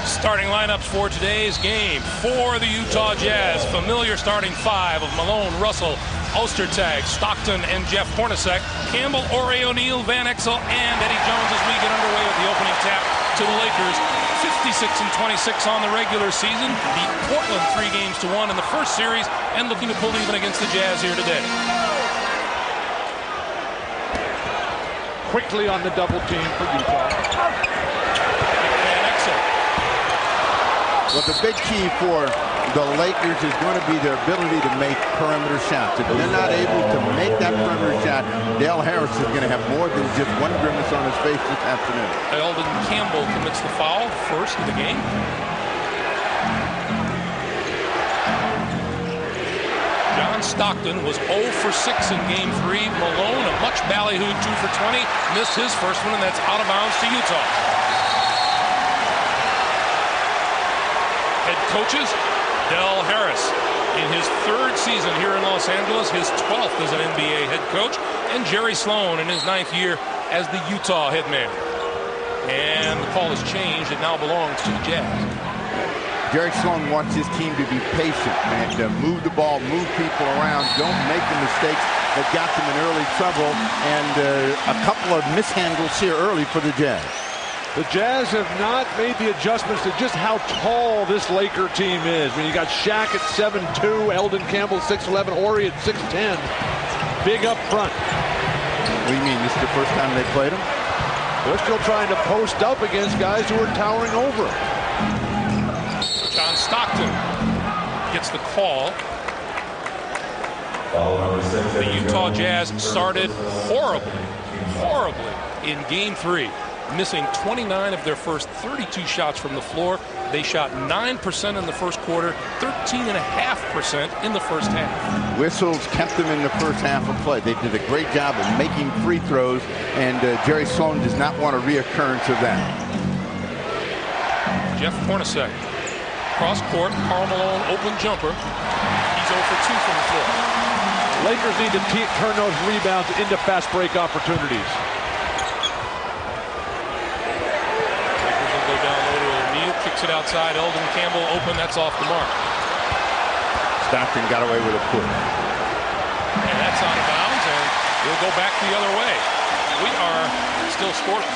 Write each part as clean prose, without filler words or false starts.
Starting lineups for today's game. For the Utah Jazz, familiar starting five of Malone, Russell, Ostertag, Stockton, and Jeff Hornacek. Campbell, Ore, O'Neal, Van Exel, and Eddie Jones as we get underway with the opening tap to the Lakers. 56-26 on the regular season. Beat Portland 3-1 in the first series and looking to pull even against the Jazz here today. Quickly on the double team for Utah. Van Exel. Well, the big key for the Lakers is going to be their ability to make perimeter shots. If they're not able to make that perimeter shot, Dale Harris is going to have more than just one grimace on his face this afternoon. Eldon Campbell commits the foul first of the game. John Stockton was 0 for 6 in game 3. Malone, a much ballyhooed 2 for 20, missed his first one, and that's out of bounds to Utah. Head coaches, Del Harris, in his third season here in Los Angeles, his 12th as an NBA head coach, and Jerry Sloan in his 9th year as the Utah head man. And the call has changed. It now belongs to the Jazz. Jerry Sloan wants his team to be patient and move the ball, move people around, don't make the mistakes that got them in early trouble, and a couple of mishandles here early for the Jazz. The Jazz have not made the adjustments to just how tall this Laker team is. When you got Shaq at 7'2", Eldon Campbell 6'11", Ore at 6'10", big up front. What do you mean? This is the first time they played him? They're still trying to post up against guys who are towering over. John Stockton gets the call. The Utah Jazz started horribly in game 3. Missing 29 of their first 32 shots from the floor. They shot 9% in the first quarter, 13.5% in the first half. Whistles kept them in the first half of play. They did a great job of making free throws, and Jerry Sloan does not want a reoccurrence of that. Jeff Hornacek, cross court, Karl Malone, open jumper. He's 0 for 2 from the floor. Lakers need to turn those rebounds into fast break opportunities. Kicks it outside. Eldon Campbell open. That's off the mark. Stockton got away with a push. And that's out of bounds, and we'll go back the other way. We are still scoreless.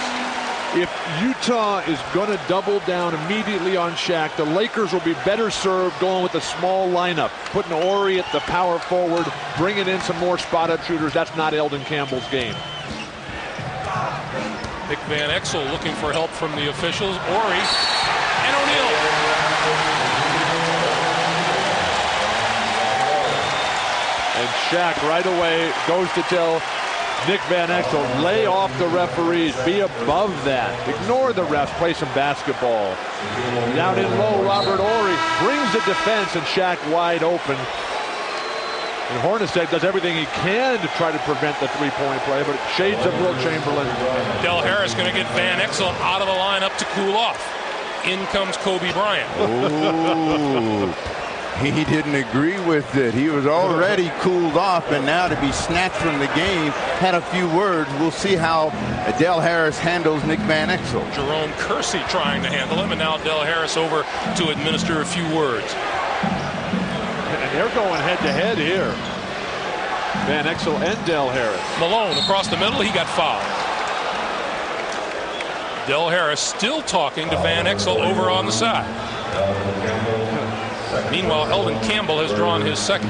If Utah is going to double down immediately on Shaq, the Lakers will be better served going with a small lineup, putting Ore at the power forward, bringing in some more spot-up shooters. That's not Eldon Campbell's game. Nick Van Exel looking for help from the officials. Ore and O'Neal. And Shaq right away goes to tell Nick Van Exel, lay off the referees, be above that. Ignore the refs, play some basketball. Down in low, Robert Ore brings the defense, and Shaq wide open. And Hornacek does everything he can to try to prevent the three-point play, but shades of Will Chamberlain. Del Harris going to get Van Exel out of the lineup to cool off. In comes Kobe Bryant. Ooh, he didn't agree with it. He was already cooled off, and now to be snatched from the game, had a few words. We'll see how Del Harris handles Nick Van Exel. Jerome Kersey trying to handle him, and now Del Harris over to administer a few words. And they're going head-to-head here. Van Exel and Del Harris. Malone across the middle. He got fouled. Del Harris still talking to Van Exel over on the side. Meanwhile, Eldon Campbell has drawn his second.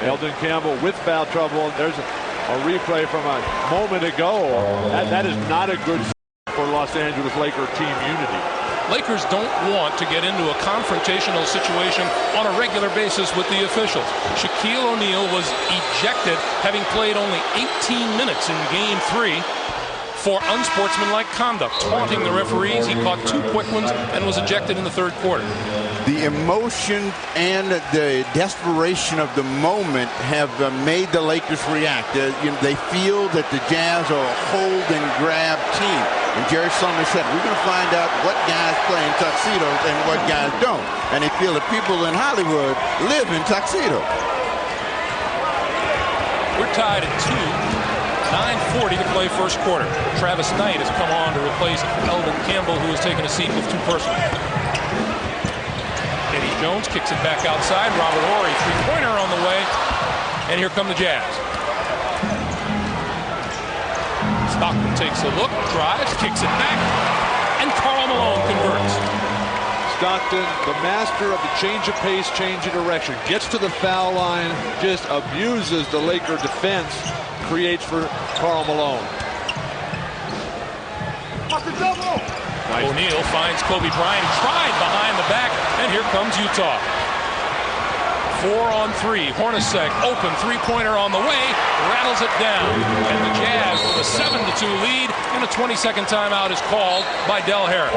Eldon Campbell with foul trouble. There's a replay from a moment ago. That is not a good for Los Angeles Laker team unity. Lakers don't want to get into a confrontational situation on a regular basis with the officials. Shaquille O'Neal was ejected, having played only 18 minutes in Game 3 for unsportsmanlike conduct, taunting the referees. He caught 2 quick ones and was ejected in the third quarter. The emotion and the desperation of the moment have made the Lakers react. They feel that the Jazz are a hold and grab team. And Jerry Sloan said, we're going to find out what guys play in tuxedos and what guys don't. And they feel that people in Hollywood live in tuxedos. We're tied at 2. 9:40 to play first quarter. Travis Knight has come on to replace Eldon Campbell, who has taken a seat with 2 personals. Eddie Jones kicks it back outside. Robert Horry, three-pointer on the way. And here come the Jazz. Stockton takes a look, drives, kicks it back, and Karl Malone converts. Stockton, the master of the change of pace, change of direction, gets to the foul line, just abuses the Laker defense, creates for Karl Malone. Nice. O'Neal finds Kobe Bryant, tried behind the back, and here comes Utah. 4-on-3. Hornacek open, three-pointer on the way, rattles it down. And the Jazz with a 7-2 lead, and a 22nd timeout is called by Del Harris.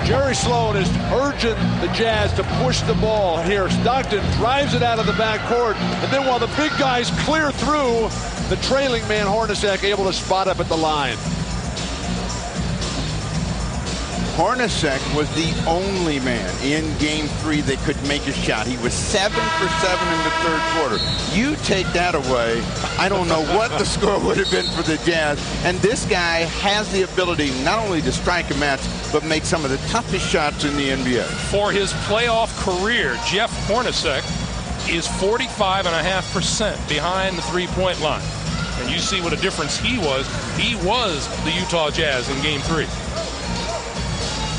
Jerry Sloan is urging the Jazz to push the ball here. Stockton drives it out of the backcourt, and then while the big guys clear through, the trailing man Hornacek able to spot up at the line. Hornacek was the only man in Game 3 that could make a shot. He was 7 for 7 in the third quarter. You take that away, I don't know what the score would have been for the Jazz. And this guy has the ability not only to strike a match, but make some of the toughest shots in the NBA. For his playoff career, Jeff Hornacek is 45.5% behind the three-point line. And you see what a difference he was. He was the Utah Jazz in Game 3.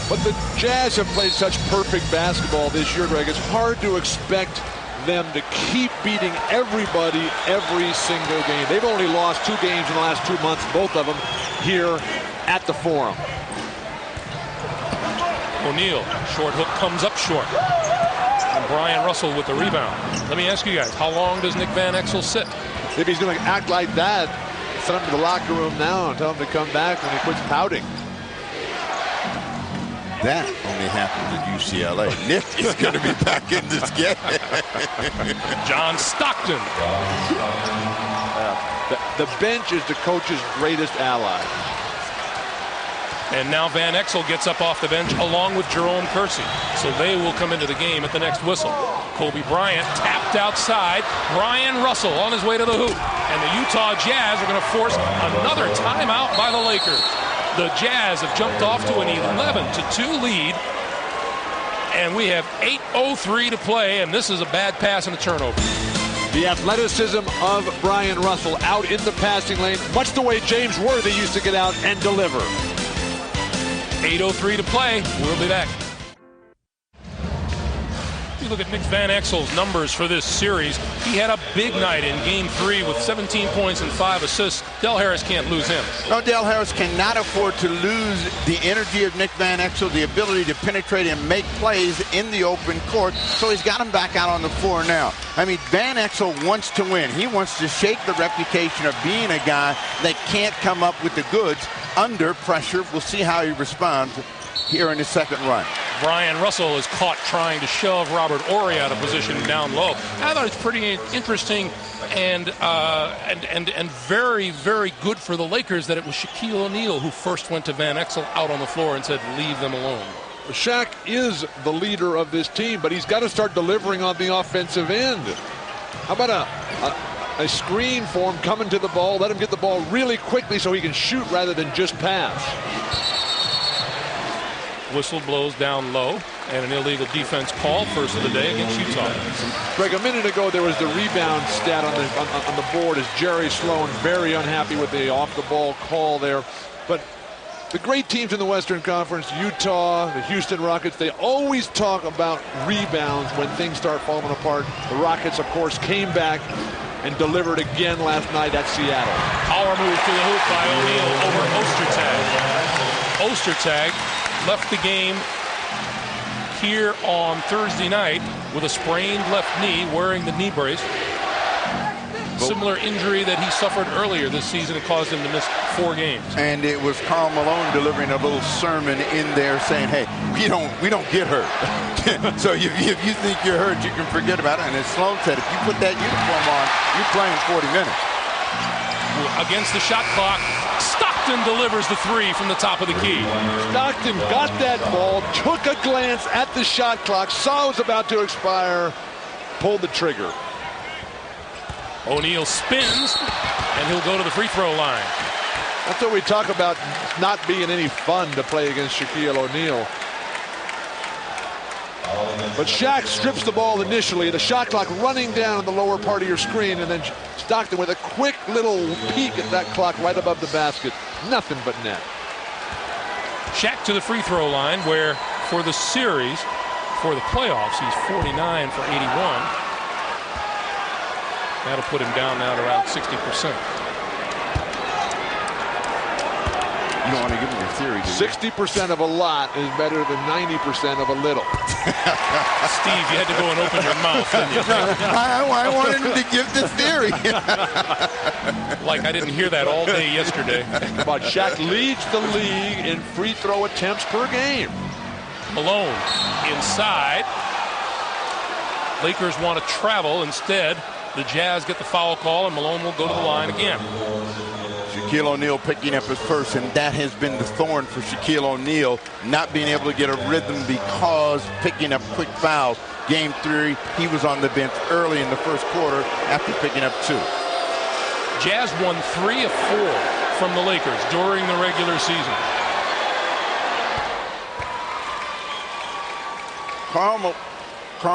But the Jazz have played such perfect basketball this year, Greg. It's hard to expect them to keep beating everybody every single game. They've only lost 2 games in the last 2 months, both of them here at the Forum. O'Neal, short hook comes up short. And Brian Russell with the rebound. Let me ask you guys, how long does Nick Van Exel sit? If he's going to act like that, send him to the locker room now and tell him to come back when he quits pouting. That only happens at UCLA. Nick is going to be back in this game. John Stockton. The bench is the coach's greatest ally. And now Van Exel gets up off the bench along with Jerome Kersey. So they will come into the game at the next whistle. Kobe Bryant tapped outside. Brian Russell on his way to the hoop. And the Utah Jazz are going to force another timeout by the Lakers. The Jazz have jumped off to an 11-2 lead. And we have 8:03 to play, and this is a bad pass and a turnover. The athleticism of Brian Russell out in the passing lane, much the way James Worthy used to get out and deliver. 8:03 to play. We'll be back. You look at Nick Van Exel's numbers for this series. He had a big night in Game 3 with 17 points and 5 assists. Del Harris can't lose him. No, Del Harris cannot afford to lose the energy of Nick Van Exel, the ability to penetrate and make plays in the open court. So he's got him back out on the floor now. I mean, Van Exel wants to win. He wants to shake the reputation of being a guy that can't come up with the goods under pressure. We'll see how he responds here in his second run. Brian Russell is caught trying to shove Robert Horry out of position down low. I thought it's pretty interesting and very, very good for the Lakers that it was Shaquille O'Neal who first went to Van Exel out on the floor and said, leave them alone. Shaq is the leader of this team, but he's got to start delivering on the offensive end. How about a screen for him coming to the ball, let him get the ball really quickly so he can shoot rather than just pass. Whistle blows down low, and an illegal defense call, first of the day against Utah. Greg, a minute ago there was the rebound stat on the board as Jerry Sloan very unhappy with the off-the-ball call there. But the great teams in the Western Conference, Utah, the Houston Rockets, they always talk about rebounds when things start falling apart. The Rockets, of course, came back and delivered again last night at Seattle. Power move to the hoop by O'Neal over Ostertag. Ostertag left the game here on Thursday night with a sprained left knee, wearing the knee brace. Similar injury that he suffered earlier this season. It caused him to miss 4 games. And it was Karl Malone delivering a little sermon in there saying, hey, we don't get hurt. So if you think you're hurt, you can forget about it. And as Sloan said, if you put that uniform on, you're playing 40 minutes. Against the shot clock, Stockton delivers the 3 from the top of the key. Stockton got that ball, took a glance at the shot clock, saw it was about to expire, pulled the trigger. O'Neal spins, and he'll go to the free throw line. That's what we talk about, not being any fun to play against Shaquille O'Neal. But Shaq strips the ball initially, the shot clock running down in the lower part of your screen, and then Stockton with a quick little peek at that clock right above the basket. Nothing but net. Shaq to the free throw line, where for the series, for the playoffs, he's 49 for 81. That'll put him down now to around 60%. You don't want to give him your theory, do you? 60% of a lot is better than 90% of a little. Steve, you had to go and open your mouth, didn't you? I wanted him to give the theory. Like I didn't hear that all day yesterday. But Shaq leads the league in free throw attempts per game. Malone inside. Lakers want to travel. Instead, the Jazz get the foul call, and Malone will go to the line again. Shaquille O'Neal picking up his first, and that has been the thorn for Shaquille O'Neal, not being able to get a rhythm because picking up quick fouls. Game 3, he was on the bench early in the first quarter after picking up 2. Jazz won 3 of 4 from the Lakers during the regular season. Karl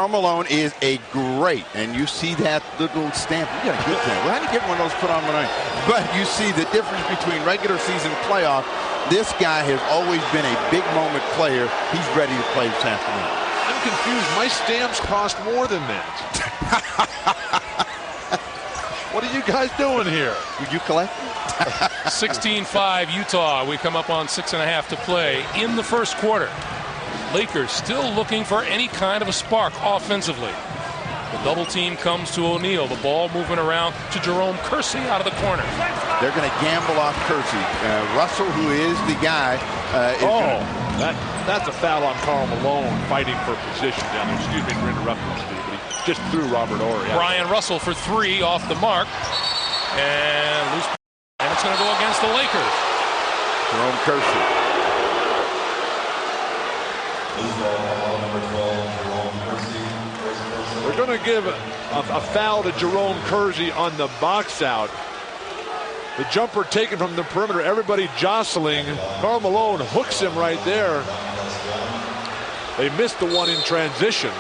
Malone is a great, and you see that little stamp. You got a good thing. We're going to get one of those put on tonight. But you see the difference between regular season and playoff. This guy has always been a big moment player. He's ready to play this afternoon. I'm confused. My stamps cost more than that. What are you guys doing here? Would you collect? 16-5 Utah. We come up on 6.5 to play in the first quarter. Lakers still looking for any kind of a spark offensively. The double team comes to O'Neal. The ball moving around to Jerome Kersey out of the corner. They're going to gamble off Kersey. Russell, who is the guy. That's a foul on Karl Malone fighting for position down there. Excuse me for interrupting, Steve, but he just threw Robert Horry. Brian Russell for 3 off the mark. And loose. And it's going to go against the Lakers. Jerome Kersey. We're going to give a foul to Jerome Kersey on the box out. The jumper taken from the perimeter, everybody jostling. Karl Malone hooks him right there. They missed the one in transition.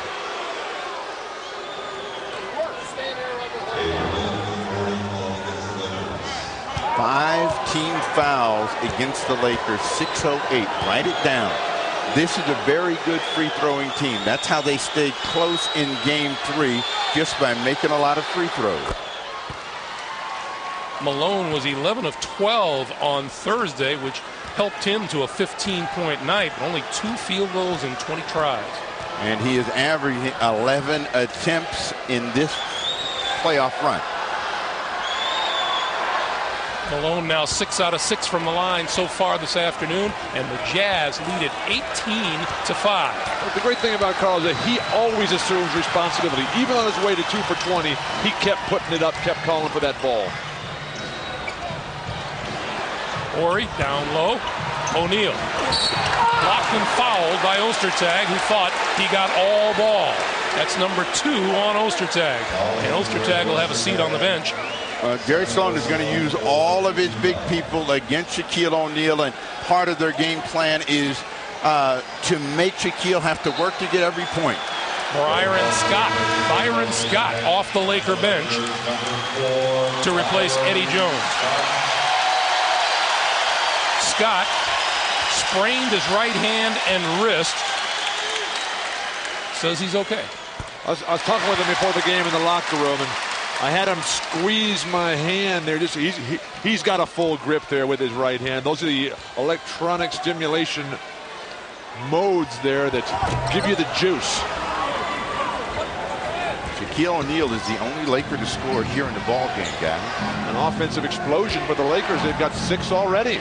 Five team fouls against the Lakers, 6:08. Write it down. This is a very good free throwing team. That's how they stayed close in game 3, just by making a lot of free throws. Malone was 11 of 12 on Thursday, which helped him to a 15-point night, but only 2 field goals in 20 tries. And he is averaging 11 attempts in this playoff run. Malone now 6 out of 6 from the line so far this afternoon, and the Jazz lead it 18-5. But the great thing about Karl is that he always assumes responsibility. Even on his way to 2 for 20, he kept putting it up, kept calling for that ball. Horry down low. O'Neal blocked and fouled by Ostertag, who thought he got all ball. That's number 2 on Ostertag, and Ostertag will have a seat on the bench. Jerry Sloan is going to use all of his big people against Shaquille O'Neal, and part of their game plan is to make Shaquille have to work to get every point. Byron Scott off the Laker bench to replace Eddie Jones. Scott sprained his right hand and wrist. Says he's okay. I was talking with him before the game in the locker room, and I had him squeeze my hand there. He's got a full grip there with his right hand. Those are the electronic stimulation modes there that give you the juice. Shaquille O'Neal is the only Laker to score here in the ball game, guys. An offensive explosion for the Lakers. They've got 6 already.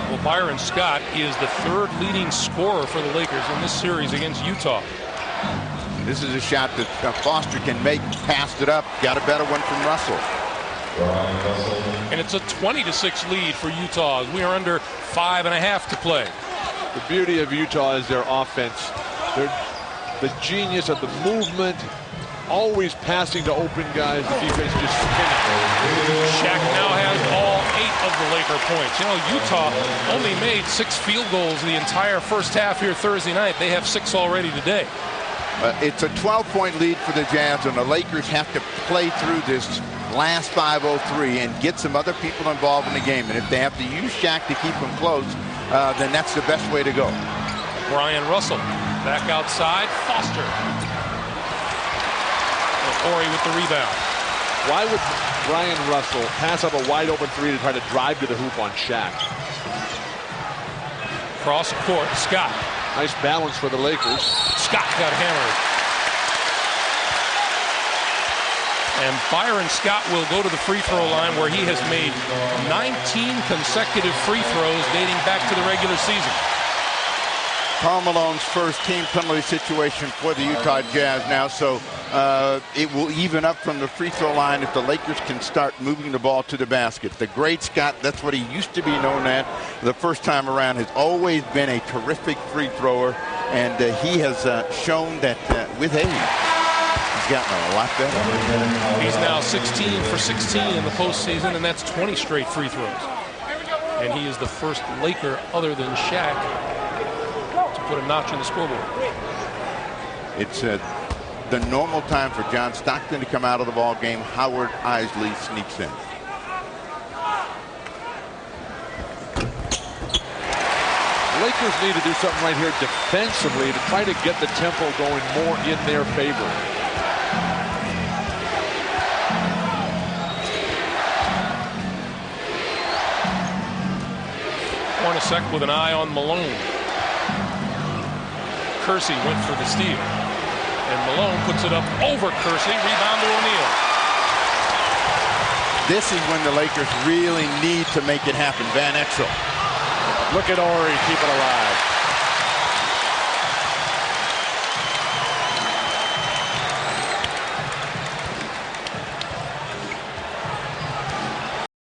Well, Byron Scott is the 3rd leading scorer for the Lakers in this series against Utah. This is a shot that Foster can make. Passed it up. Got a better one from Russell. And it's a 20-6 lead for Utah. We are under 5.5 to play. The beauty of Utah is their offense. The genius of the movement, always passing to open guys. The defense just spinning. Shaq now has all 8 of the Laker points. You know, Utah only made 6 field goals the entire first half here Thursday night. They have 6 already today. It's a 12-point lead for the Jazz, and the Lakers have to play through this last 5:03 and get some other people involved in the game. And if they have to use Shaq to keep them close, then that's the best way to go. Brian Russell back outside. Foster. Ori with the rebound. Why would Brian Russell pass up a wide-open 3 to try to drive to the hoop on Shaq? Cross court. Scott. Nice balance for the Lakers. Scott got hammered. And Byron Scott will go to the free throw line, where he has made 19 consecutive free throws dating back to the regular season. Karl Malone's first team penalty situation for the Utah Jazz now, so it will even up from the free throw line if the Lakers can start moving the ball to the basket. The great Scott, that's what he used to be known at the first time around, has always been a terrific free thrower, and he has shown that with age, he's gotten a lot better. He's now 16 for 16 in the postseason, and that's 20 straight free throws. And he is the first Laker other than Shaq to put a notch in the scoreboard. It's the normal time for John Stockton to come out of the ball game. Howard Isley sneaks in. Lakers need to do something right here defensively to try to get the tempo going more in their favor. Hornacek with an eye on Malone. Kersey went for the steal. And Malone puts it up over Kersey. Rebound to O'Neal. This is when the Lakers really need to make it happen. Van Exel. Look at Ori, keep it alive.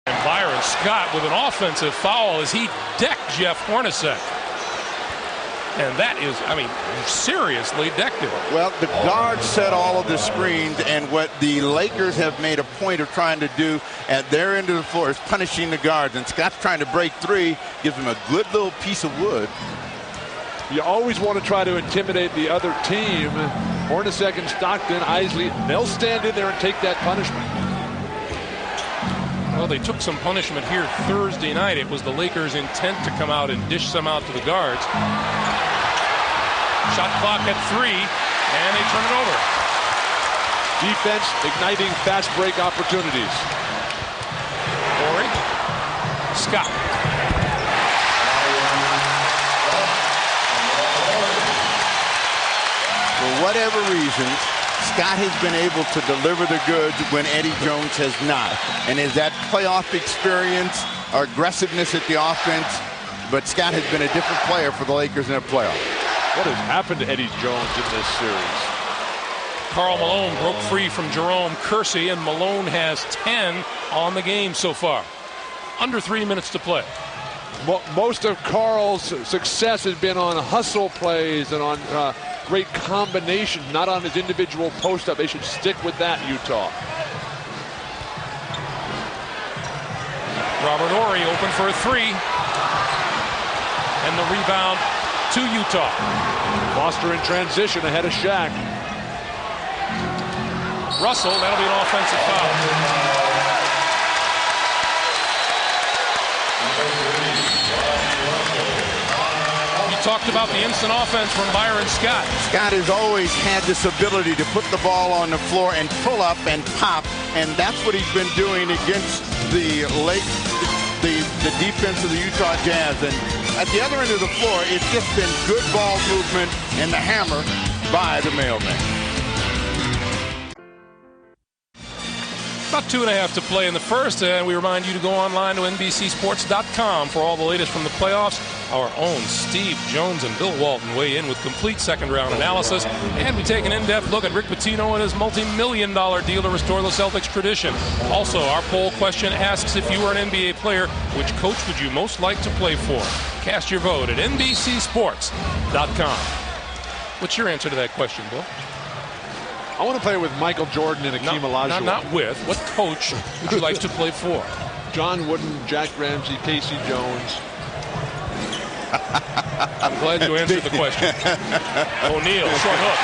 And Byron Scott with an offensive foul as he decked Jeff Hornacek. And that is, I mean, seriously decked him. Well, the guards set all of the screens, and what the Lakers have made a point of trying to do at their end of the floor is punishing the guards. And Scott's trying to break 3, gives him a good little piece of wood. You always want to try to intimidate the other team. Hornacek and Stockton, Isley, they'll stand in there and take that punishment. Well, they took some punishment here Thursday night. It was the Lakers' intent to come out and dish some out to the guards. Shot clock at 3, and they turn it over. Defense igniting fast break opportunities. Ori. Scott. For whatever reason, Scott has been able to deliver the goods when Eddie Jones has not. And is that playoff experience or aggressiveness at the offense? But Scott has been a different player for the Lakers in a playoff. What has happened to Eddie Jones in this series? Karl Malone broke free from Jerome Kersey, and Malone has 10 on the game so far. Under 3 minutes to play. Most of Karl's success has been on hustle plays and on great combinations, not on his individual post-up. They should stick with that, Utah. Robert Ori open for a 3. And the rebound to Utah. Foster in transition ahead of Shaq. Russell, that'll be an offensive foul. You talked about the instant offense from Byron Scott. Scott has always had this ability to put the ball on the floor and pull up and pop, and that's what he's been doing against the defense of the Utah Jazz. And at the other end of the floor, it's just been good ball movement and the hammer by the mailman. About 2.5 to play in the first, and we remind you to go online to NBCSports.com for all the latest from the playoffs. Our own Steve Jones and Bill Walton weigh in with complete second-round analysis, and we take an in-depth look at Rick Pitino and his multi-million-dollar deal to restore the Celtics tradition. Also, our poll question asks, if you were an NBA player, which coach would you most like to play for? Cast your vote at NBCSports.com. What's your answer to that question, Bill? I want to play with Michael Jordan and Akeem Olajuwon. Not with. What coach would you like to play for? John Wooden, Jack Ramsey, Casey Jones. I'm glad you answered the question. O'Neal, short hook.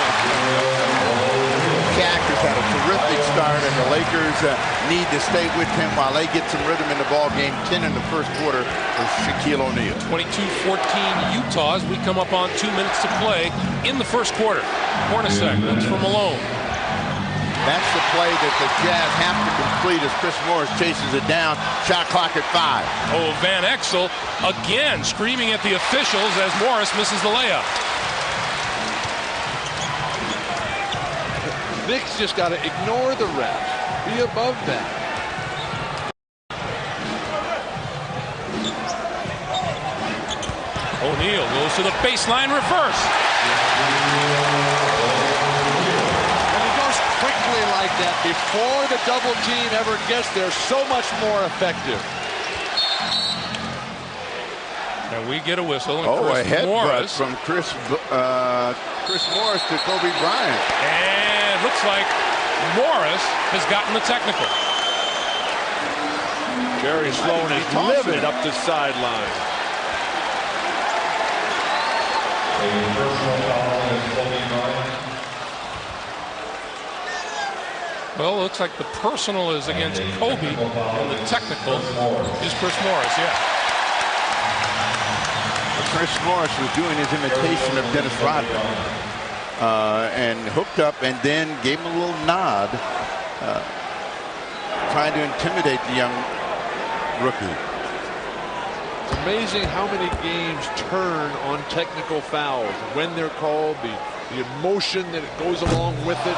Shaq has had a terrific start, and the Lakers need to stay with him while they get some rhythm in the ball game. 10 in the first quarter for Shaquille O'Neal. 22-14 Utah as we come up on 2 minutes to play in the first quarter. Hornacek looks for Malone. That's the play that the Jazz have to complete as Chris Morris chases it down. Shot clock at 5. Oh, Van Exel again screaming at the officials as Morris misses the layup. Knicks just got to ignore the refs. Be above that. O'Neal goes to the baseline reverse. Quickly like that before the double team ever gets there, so much more effective. And we get a whistle. And a Chris headbutt Morris from Chris Morris to Kobe Bryant. And looks like Morris has gotten the technical. Jerry Sloan is livid up the sideline. Well, it looks like the personal is against Kobe, and the technical is Chris Morris, yeah. Chris Morris was doing his imitation of Dennis Rodman and hooked up and then gave him a little nod, trying to intimidate the young rookie. It's amazing how many games turn on technical fouls. When they're called, the emotion that goes along with it.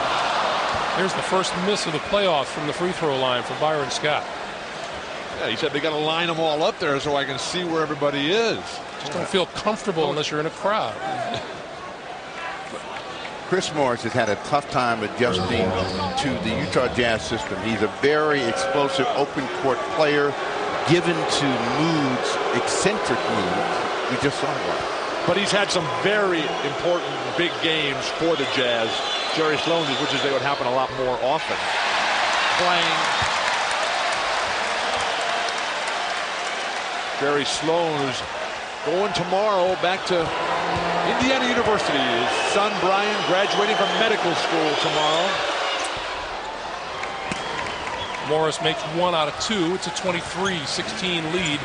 Here's the first miss of the playoffs from the free throw line for Byron Scott. Yeah, he said they got to line them all up there so I can see where everybody is. Just don't feel comfortable unless you're in a crowd. Chris Morris has had a tough time adjusting to the Utah Jazz system. He's a very explosive open court player, given to moods, eccentric moods. We just saw one. But he's had some very important big games for the Jazz. Jerry Sloan wishes they would happen a lot more often. Playing. Jerry Sloan is going tomorrow back to Indiana University. His son Brian graduating from medical school tomorrow. Morris makes 1 out of 2. It's a 23-16 lead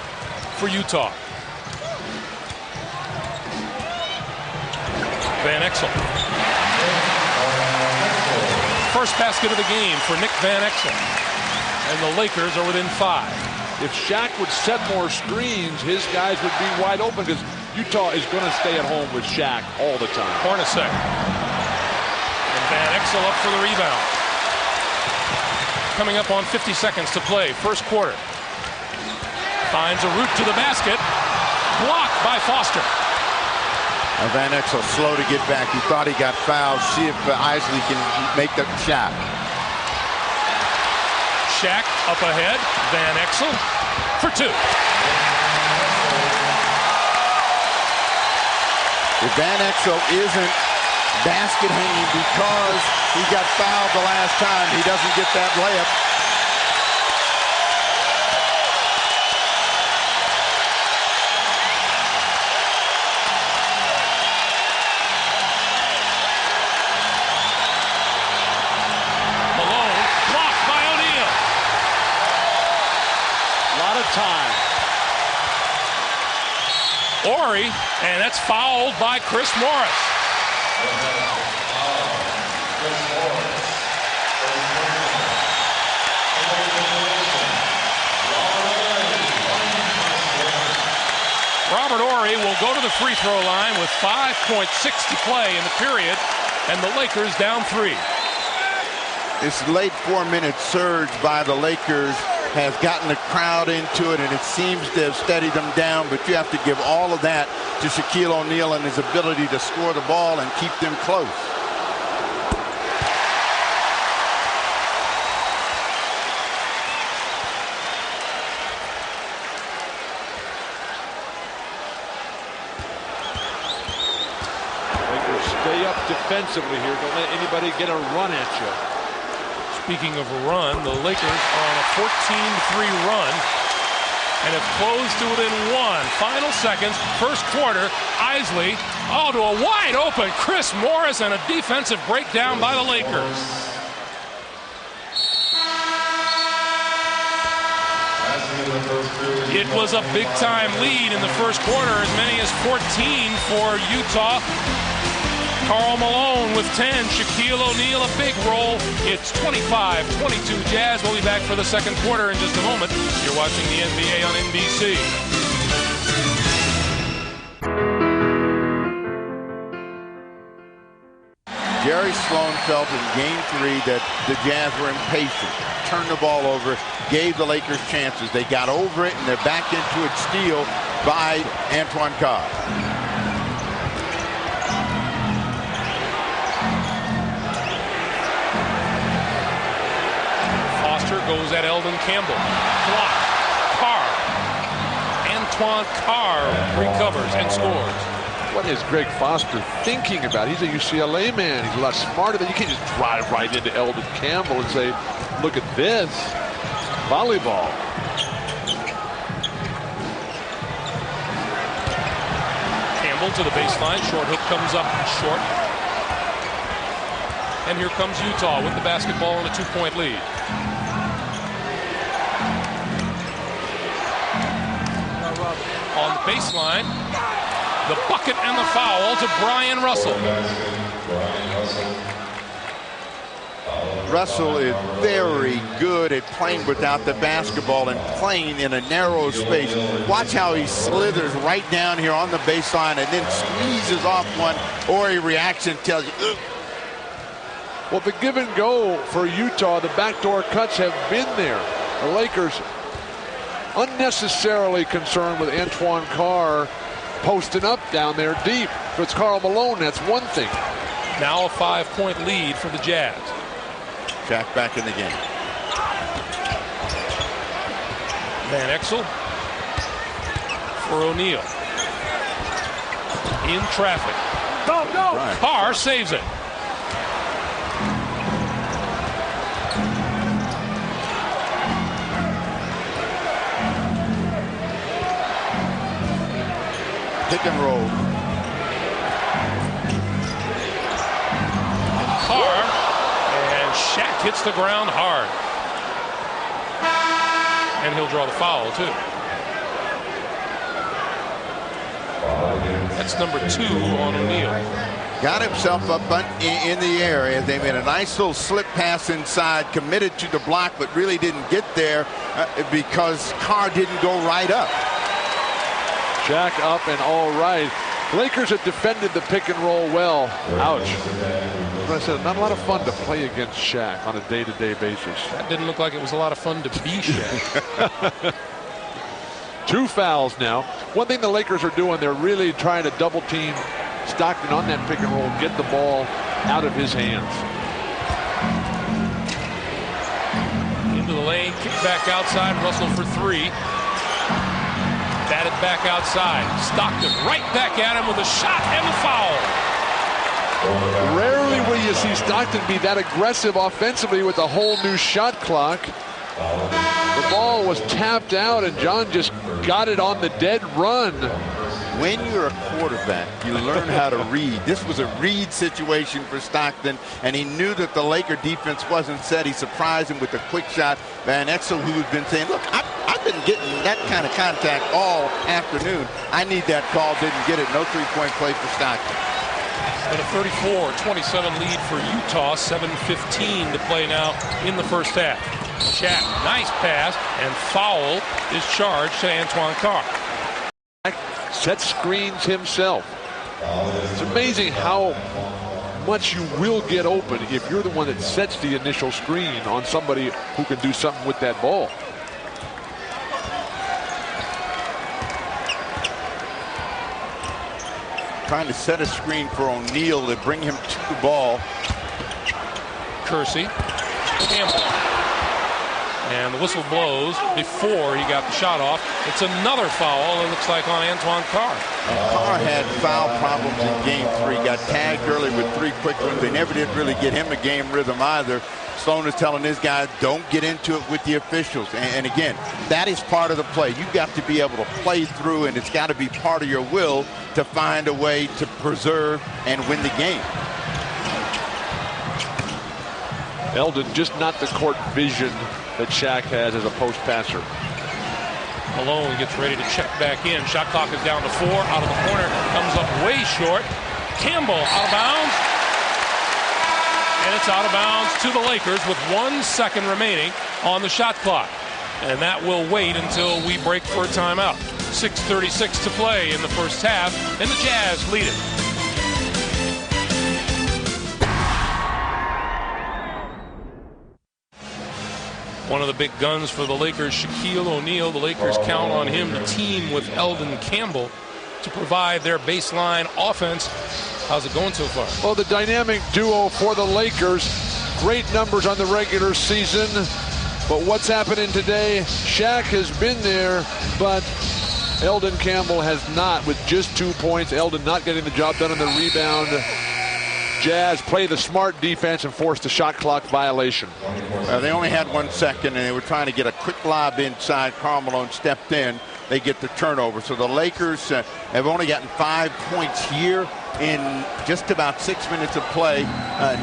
for Utah. Van Exel. First basket of the game for Nick Van Exel. And the Lakers are within 5. If Shaq would set more screens, his guys would be wide open because Utah is going to stay at home with Shaq all the time. Hornacek. And Van Exel up for the rebound. Coming up on 50 seconds to play. First quarter. Finds a route to the basket. Blocked by Foster. Van Exel slow to get back. He thought he got fouled. See if Isley can make the shot. Shaq up ahead. Van Exel for 2. If Van Exel isn't basket hanging because he got fouled the last time, he doesn't get that layup. Time. Ori, and that's fouled by Chris Morris. Robert Ori will go to the free throw line with 5.6 to play in the period, and the Lakers down 3. This late 4-minute surge by the Lakers has gotten the crowd into it, and it seems to have steadied them down, but you have to give all of that to Shaquille O'Neal and his ability to score the ball and keep them close. Lakers stay up defensively here. Don't let anybody get a run at you. Speaking of a run, the Lakers are on a 14-3 run and have closed to within one. Final seconds, first quarter. Isley, to a wide open Chris Morris, and a defensive breakdown by the Lakers. It was a big-time lead in the first quarter, as many as 14 for Utah. Karl Malone with 10, Shaquille O'Neal a big roll. It's 25-22 Jazz. We'll be back for the second quarter in just a moment. You're watching the NBA on NBC. Jerry Sloan felt in Game 3 that the Jazz were impatient. Turned the ball over, gave the Lakers chances. They got over it, and they're back into it. Steal by Antoine Carr. Goes at Eldon Campbell. Block. Carr. Antoine Carr recovers and scores. What is Greg Foster thinking about? He's a UCLA man. He's a lot smarter than you. Can't just drive right into Eldon Campbell and say, look at this. Volleyball. Campbell to the baseline. Short hook comes up short. And here comes Utah with the basketball and a 2-point lead. On the baseline, the bucket and the foul to Brian Russell. Russell is very good at playing without the basketball and playing in a narrow space. Watch how he slithers right down here on the baseline and then squeezes off one, or a reaction tells you, ugh. Well, the give and go for Utah, the backdoor cuts have been there. The Lakers unnecessarily concerned with Antoine Carr posting up down there deep. If it's Karl Malone, that's one thing. Now a 5-point lead for the Jazz. Shaq back in the game. Van Exel for O'Neal. In traffic. Go! Right. Carr saves it. Pick and roll. Carr, and Shaq hits the ground hard. And he'll draw the foul, too. That's number 2 on O'Neal. Got himself up in the area. They made a nice little slip pass inside, committed to the block, but really didn't get there because Carr didn't go right up. Shaq up and all right. Lakers have defended the pick and roll well. Ouch. As I said, not a lot of fun to play against Shaq on a day-to-day basis. That didn't look like it was a lot of fun to be Shaq. 2 fouls now. One thing the Lakers are doing, they're really trying to double team Stockton on that pick and roll, get the ball out of his hands. Into the lane, kick back outside, Russell for 3. Batted back outside. Stockton right back at him with a shot and the foul. Rarely will you see Stockton be that aggressive offensively with a whole new shot clock. The ball was tapped out and John just got it on the dead run. When you're a quarterback, you learn how to read. This was a read situation for Stockton, and he knew that the Laker defense wasn't set. He surprised him with a quick shot. Van Exel, who's been saying, look, I've been getting that kind of contact all afternoon. I need that call. Didn't get it. No 3-point play for Stockton. And a 34-27 lead for Utah. 7:15 to play now in the first half. Shaq, nice pass, and foul is charged to Antoine Carr. Set screens himself. It's amazing how much you will get open if you're the one that sets the initial screen on somebody who can do something with that ball. Trying to set a screen for O'Neal to bring him to the ball. Kersey. Campbell. And the whistle blows before he got the shot off. It's another foul, it looks like, on Antoine Carr. Carr had foul problems in game 3. Got tagged early with 3 quick ones. They never did really get him a game rhythm either. Sloan is telling this guy, don't get into it with the officials. And again, that is part of the play. You've got to be able to play through, and it's got to be part of your will to find a way to preserve and win the game. Eldon, just not the court vision that Shaq has as a post passer. Malone gets ready to check back in. Shot clock is down to 4. Out of the corner, comes up way short. Campbell out of bounds. And it's out of bounds to the Lakers with 1 second remaining on the shot clock. And that will wait until we break for a timeout. 6:36 to play in the first half, and the Jazz lead it. One of the big guns for the Lakers, Shaquille O'Neal. The Lakers count on him to team with Eldon Campbell to provide their baseline offense. How's it going so far? Well, the dynamic duo for the Lakers, great numbers on the regular season. But what's happening today? Shaq has been there, but Eldon Campbell has not, with just 2 points. Eldon not getting the job done on the rebound. Jazz play the smart defense and force the shot clock violation. They only had 1 second, and they were trying to get a quick lob inside. Karl Malone stepped in. They get the turnover. So the Lakers have only gotten 5 points here in just about 6 minutes of play.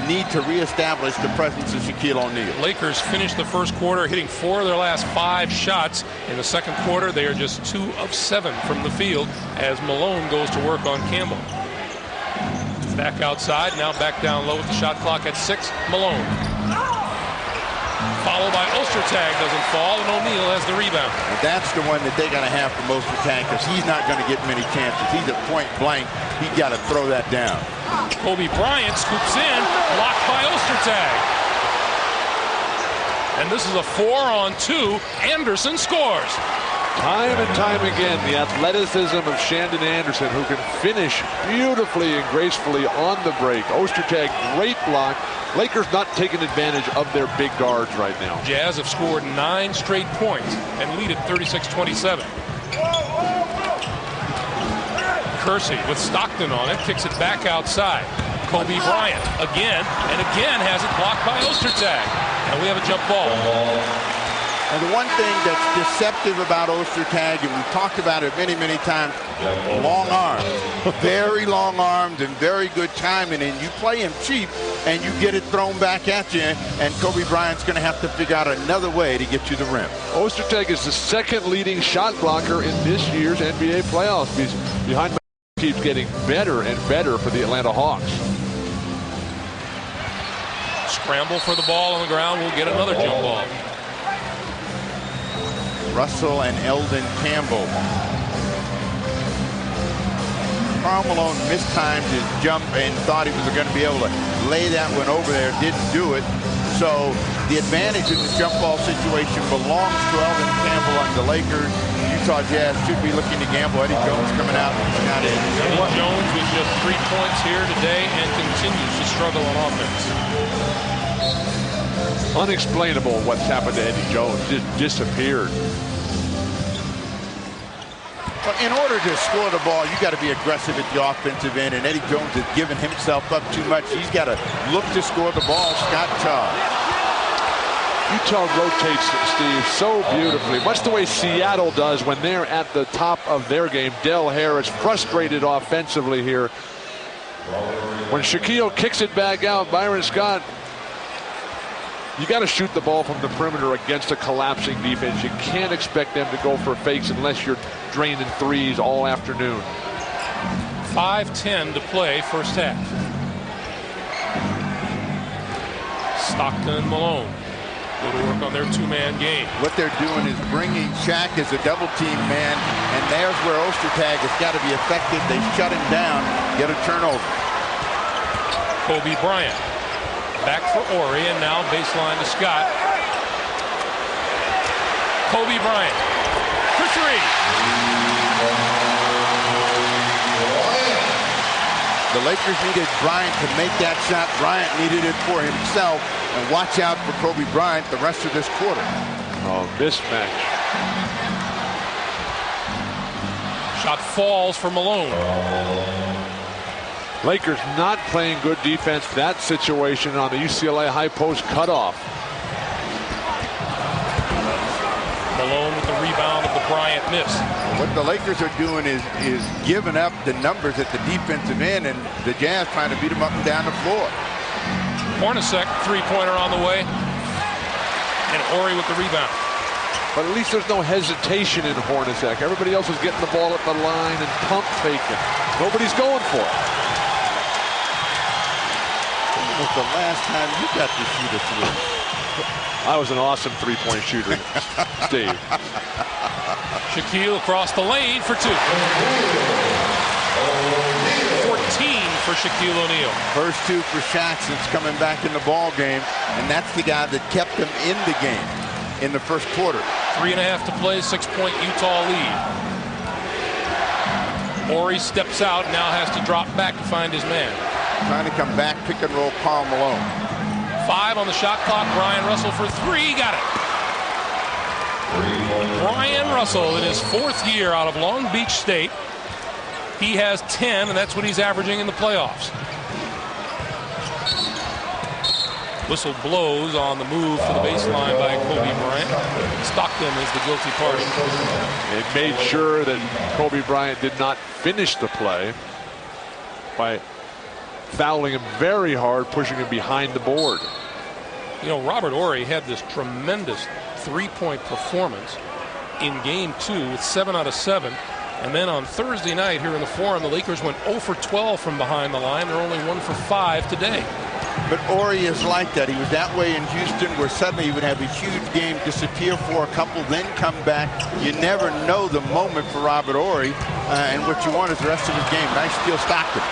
Need to reestablish the presence of Shaquille O'Neal. Lakers finished the first quarter hitting 4 of their last 5 shots. In the second quarter, they are just 2 of 7 from the field as Malone goes to work on Campbell. Back outside, now back down low with the shot clock at 6. Malone. Followed by Ostertag, doesn't fall, and O'Neal has the rebound. And that's the one that they're going to have for Ostertag, because he's not going to get many chances. He's at point blank. He's got to throw that down. Kobe Bryant scoops in, blocked by Ostertag. And this is a 4-on-2. Anderson scores. Time and time again, the athleticism of Shandon Anderson, who can finish beautifully and gracefully on the break. Ostertag, great block. Lakers not taking advantage of their big guards right now. Jazz have scored 9 straight points and lead at 36-27. Kersey with Stockton on it, kicks it back outside. Kobe Bryant again, and again has it blocked by Ostertag. And we have a jump ball. And the one thing that's deceptive about Ostertag, and we've talked about it many, many times, long arms. Very long arms and very good timing. And you play him cheap, and you get it thrown back at you, and Kobe Bryant's going to have to figure out another way to get you the rim. Ostertag is the second leading shot blocker in this year's NBA playoffs. He's behind, keeps getting better and better for the Atlanta Hawks. Scramble for the ball on the ground. We'll get another jump ball. Russell and Eldon Campbell. Karl Malone mistimed his jump and thought he was going to be able to lay that one over there. Didn't do it. So the advantage in the jump ball situation belongs to Eldon Campbell and the Lakers. Utah Jazz should be looking to gamble. Eddie Jones coming out. Eddie Jones with just 3 points here today and continues to struggle on offense. Unexplainable what's happened to Eddie Jones. Just disappeared. Well, in order to score the ball, you got to be aggressive at the offensive end, and Eddie Jones has given himself up too much. He's got to look to score the ball. Scott Charles. Utah rotates, Steve, so beautifully, much the way Seattle does when they're at the top of their game. Del Harris frustrated offensively here. When Shaquille kicks it back out, Byron Scott, you got to shoot the ball from the perimeter against a collapsing defense. You can't expect them to go for fakes unless you're draining threes all afternoon. 5:10 to play first half. Stockton and Malone go to work on their 2-man game. What they're doing is bringing Shaq as a double-team man, and there's where Ostertag has got to be effective. They shut him down, get a turnover. Kobe Bryant. Back for Ori, and now baseline to Scott. Kobe Bryant for 3. The Lakers needed Bryant to make that shot. Bryant needed it for himself. And watch out for Kobe Bryant the rest of this quarter. Oh, mismatch. Shot falls for Malone. Lakers not playing good defense. That situation on the UCLA high post cutoff. Malone with the rebound of the Bryant miss. What the Lakers are doing is giving up the numbers at the defensive end, and the Jazz trying to beat them up and down the floor. Hornacek, three-pointer on the way. And Horry with the rebound. But at least there's no hesitation in Hornacek. Everybody else is getting the ball at the line and pump faking. Nobody's going for it. When was the last time you got to shoot a three? I was an awesome three-point shooter, Steve. Shaquille across the lane for two. 14 for Shaquille O'Neal. First two for Shaq since coming back in the ball game, and that's the guy that kept him in the game in the first quarter. 3.5 to play, 6-point Utah lead. Horry steps out, now has to drop back to find his man. Trying to come back, pick and roll Karl Malone. 5 on the shot clock. Brian Russell for 3. Got it. Brian Russell in his 4th year out of Long Beach State. He has 10, and that's what he's averaging in the playoffs. Whistle blows on the move for the baseline by Kobe Bryant. Stockton is the guilty party. It made sure that Kobe Bryant did not finish the play by fouling him very hard, pushing him behind the board. You know, Robert Horry had this tremendous three-point performance in Game 2 with 7 out of 7. And then on Thursday night here in the Forum, the Lakers went 0 for 12 from behind the line. They're only 1 for 5 today. But Horry is like that. He was that way in Houston, where suddenly he would have a huge game, disappear for a couple, then come back. You never know the moment for Robert Horry, and what you want is the rest of his game. Nice steal, Stockton.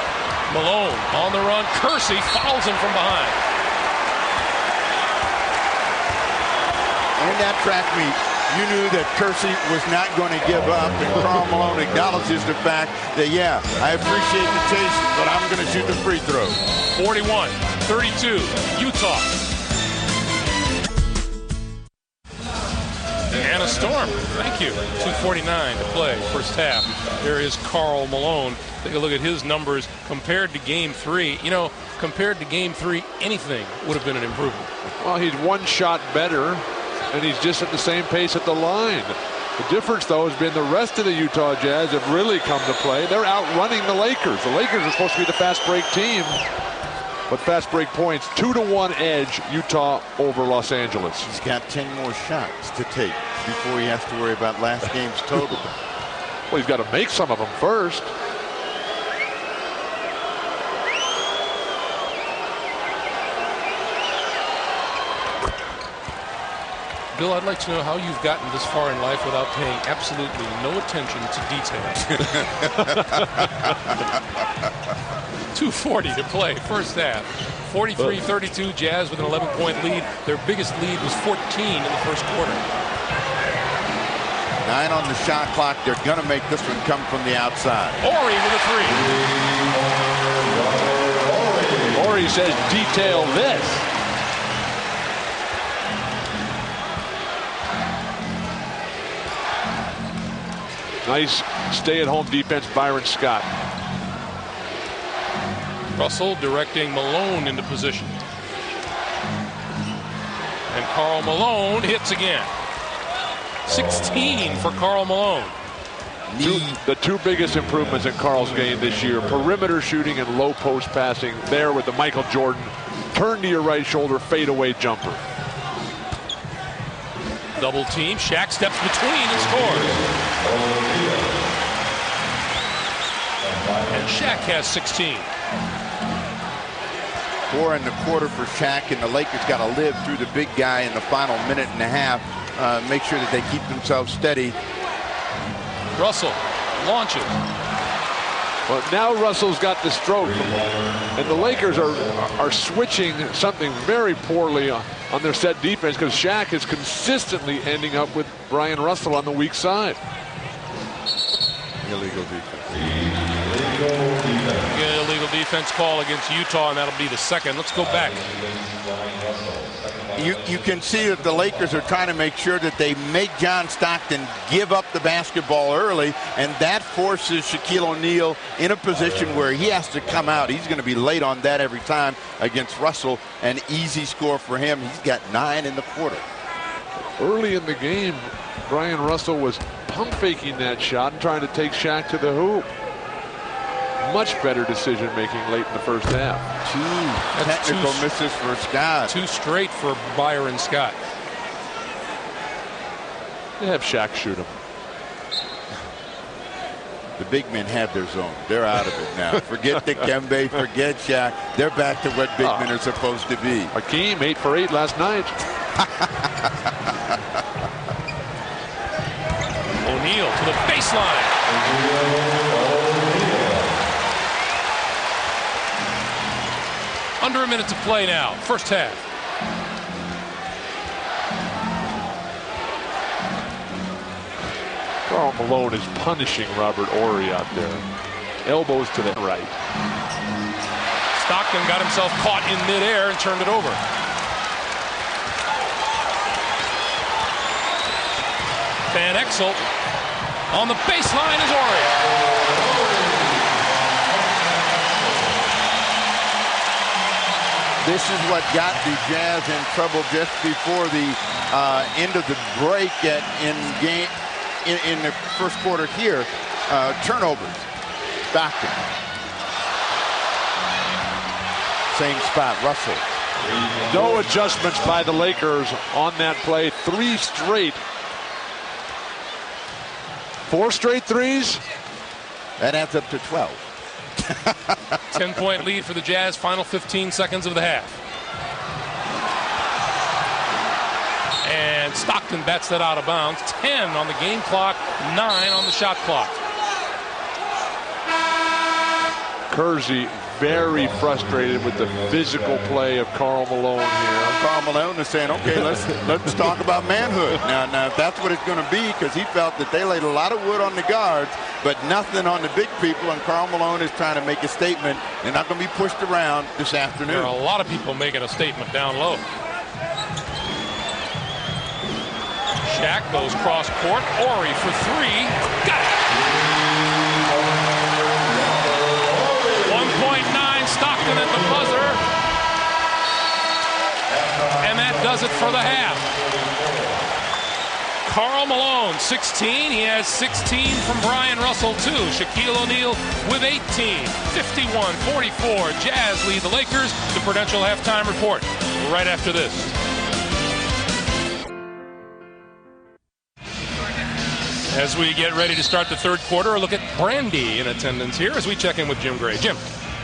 Malone on the run. Kersey fouls him from behind. In that track meet, you knew that Kersey was not going to give up, and Karl Malone acknowledges the fact that, yeah, I appreciate the chase, but I'm going to shoot the free throw. 41-32, Utah. And a storm. Thank you. 2:49 to play, first half. There is Karl Malone. Take a look at his numbers compared to Game 3. You know, compared to Game 3, anything would have been an improvement. Well, he's one shot better, and he's just at the same pace at the line. The difference, though, has been the rest of the Utah Jazz have really come to play. They're outrunning the Lakers. The Lakers are supposed to be the fast break team, but fast break points, 2-1 edge, Utah over Los Angeles. He's got 10 more shots to take before he has to worry about last game's total. Well, he's got to make some of them first. Bill, I'd like to know how you've gotten this far in life without paying absolutely no attention to details. 2:40 to play, first half. 43-32, Jazz with an 11-point lead. Their biggest lead was 14 in the first quarter. 9 on the shot clock. They're going to make this one come from the outside. Horry with a 3. Horry says, detail this. Nice stay-at-home defense, Byron Scott. Russell directing Malone into position. And Karl Malone hits again. 16 for Karl Malone. The two biggest improvements in Karl's game this year, perimeter shooting and low post passing, there with the Michael Jordan turn to your right shoulder fadeaway jumper. Double team. Shaq steps between and scores. And Shaq has 16. 4 in the quarter for Shaq, and the Lakers got to live through the big guy in the final minute and a half. Make sure that they keep themselves steady. Russell launches. Well, now Russell's got the stroke, and the Lakers are switching something very poorly on their set defense, because Shaq is consistently ending up with Brian Russell on the weak side. Illegal defense. Illegal defense call against Utah, and that'll be the second. Let's go back. You can see that the Lakers are trying to make sure that they make John Stockton give up the basketball early, and that forces Shaquille O'Neal in a position where he has to come out. He's going to be late on that every time against Russell. An easy score for him. He's got 9 in the quarter. Early in the game, Brian Russell was pump faking that shot and trying to take Shaq to the hoop. Much better decision making late in the first half. Two technical misses for Scott. 2 straight for Byron Scott. They have Shaq shoot him. The big men have their zone. They're out of it now. Forget Dikembe, forget Shaq. They're back to what big men are supposed to be. Hakeem 8 for 8 last night. O'Neal to the baseline. Under a minute to play now. First half. Karl Malone is punishing Robert Horry out there. Elbows to the right. Stockton got himself caught in midair and turned it over. Van Exel on the baseline is Horry. This is what got the Jazz in trouble just before the end of the break in the first quarter here. Turnovers. Stockton. Same spot. Russell. No adjustments by the Lakers on that play. 3 straight. 4 straight threes. That adds up to 12. 10-point lead for the Jazz. Final 15 seconds of the half. And Stockton bats that out of bounds. 10 on the game clock, 9 on the shot clock. Kersey very frustrated with the physical play of Karl Malone here. Karl Malone is saying, okay, let's talk about manhood. Now if that's what it's going to be, because he felt that they laid a lot of wood on the guards, but nothing on the big people, and Karl Malone is trying to make a statement. They're not going to be pushed around this afternoon. There are a lot of people making a statement down low. Shaq goes cross court. Horry for 3. Got it. 1.9. Stockton at the buzzer. And that does it for the half. Karl Malone, 16. He has 16 from Brian Russell, too. Shaquille O'Neal with 18. 51-44. Jazz lead the Lakers. The Prudential halftime report right after this. As we get ready to start the third quarter, a look at Brandy in attendance here as we check in with Jim Gray. Jim.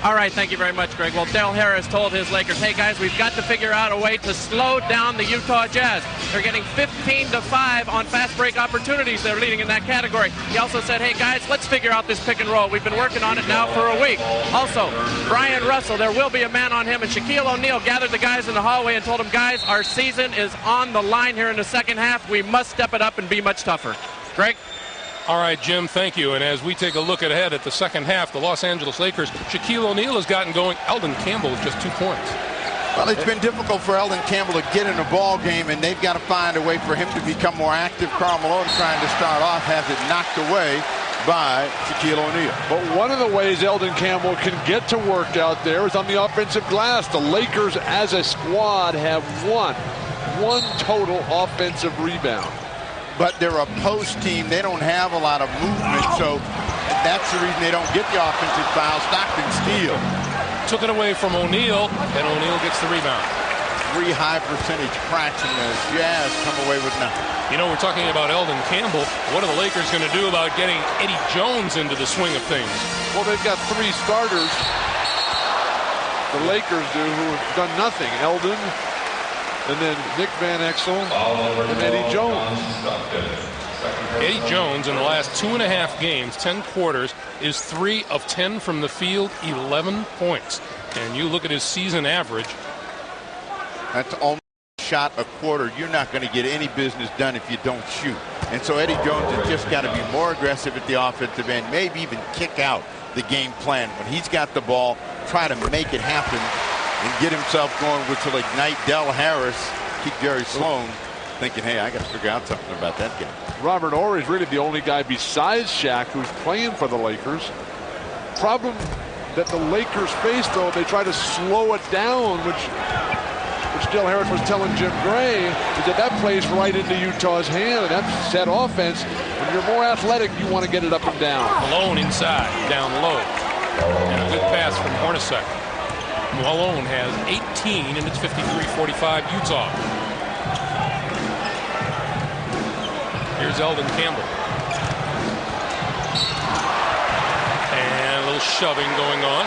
All right, thank you very much, Greg. Well, Del Harris told his Lakers, hey, guys, we've got to figure out a way to slow down the Utah Jazz. They're getting 15-5 on fast break opportunities. They're leading in that category. He also said, hey, guys, let's figure out this pick and roll. We've been working on it now for a week. Also, Brian Russell, there will be a man on him. And Shaquille O'Neal gathered the guys in the hallway and told them, guys, our season is on the line here in the second half. We must step it up and be much tougher. Greg? All right, Jim, thank you. And as we take a look ahead at the second half, the Los Angeles Lakers, Shaquille O'Neal has gotten going. Eldon Campbell with just 2 points. Well, it's been difficult for Eldon Campbell to get in a ball game, and they've got to find a way for him to become more active. Karl Malone trying to start off, has it knocked away by Shaquille O'Neal. But one of the ways Eldon Campbell can get to work out there is on the offensive glass. The Lakers as a squad have one total offensive rebound. But they're a post team. They don't have a lot of movement, so that's the reason they don't get the offensive foul. Stockton steal. Took it away from O'Neal, and O'Neal gets the rebound. 3 high percentage cracks, and the Jazz come away with nothing. You know, we're talking about Eldon Campbell. What are the Lakers going to do about getting Eddie Jones into the swing of things? Well, they've got 3 starters. The Lakers do, who have done nothing. Eldon, and then Nick Van Exel, and Eddie Jones. Eddie Jones in the last 2.5 games, 10 quarters, is 3 of 10 from the field, 11 points. And you look at his season average. That's almost a shot a quarter. You're not going to get any business done if you don't shoot. And so Eddie Jones has just got to be more aggressive at the offensive end, maybe even kick out the game plan. When he's got the ball, try to make it happen and get himself going, which will ignite Del Harris keep Jerry Sloan thinking, hey, I got to figure out something about that game. Robert Horry is really the only guy besides Shaq who's playing for the Lakers. Problem that the Lakers face, though, they try to slow it down, which Del Harris was telling Jim Gray, is that plays right into Utah's hand, and that's set offense. When you're more athletic, you want to get it up and down. Malone inside, down low. And a good pass from Hornacek. Malone has 18, and it's 53-45 Utah. Here's Eldon Campbell. And a little shoving going on.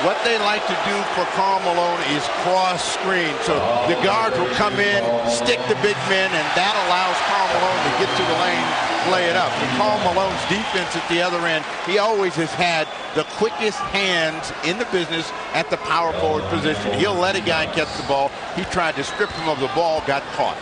What they like to do for Karl Malone is cross screen. So the guards will come in, stick the big men, and that allows Karl Malone to get to the lane, play it up. And Karl Malone's defense at the other end, he always has had the quickest hands in the business at the power forward position. He'll let a guy catch the ball. He tried to strip him of the ball, got caught.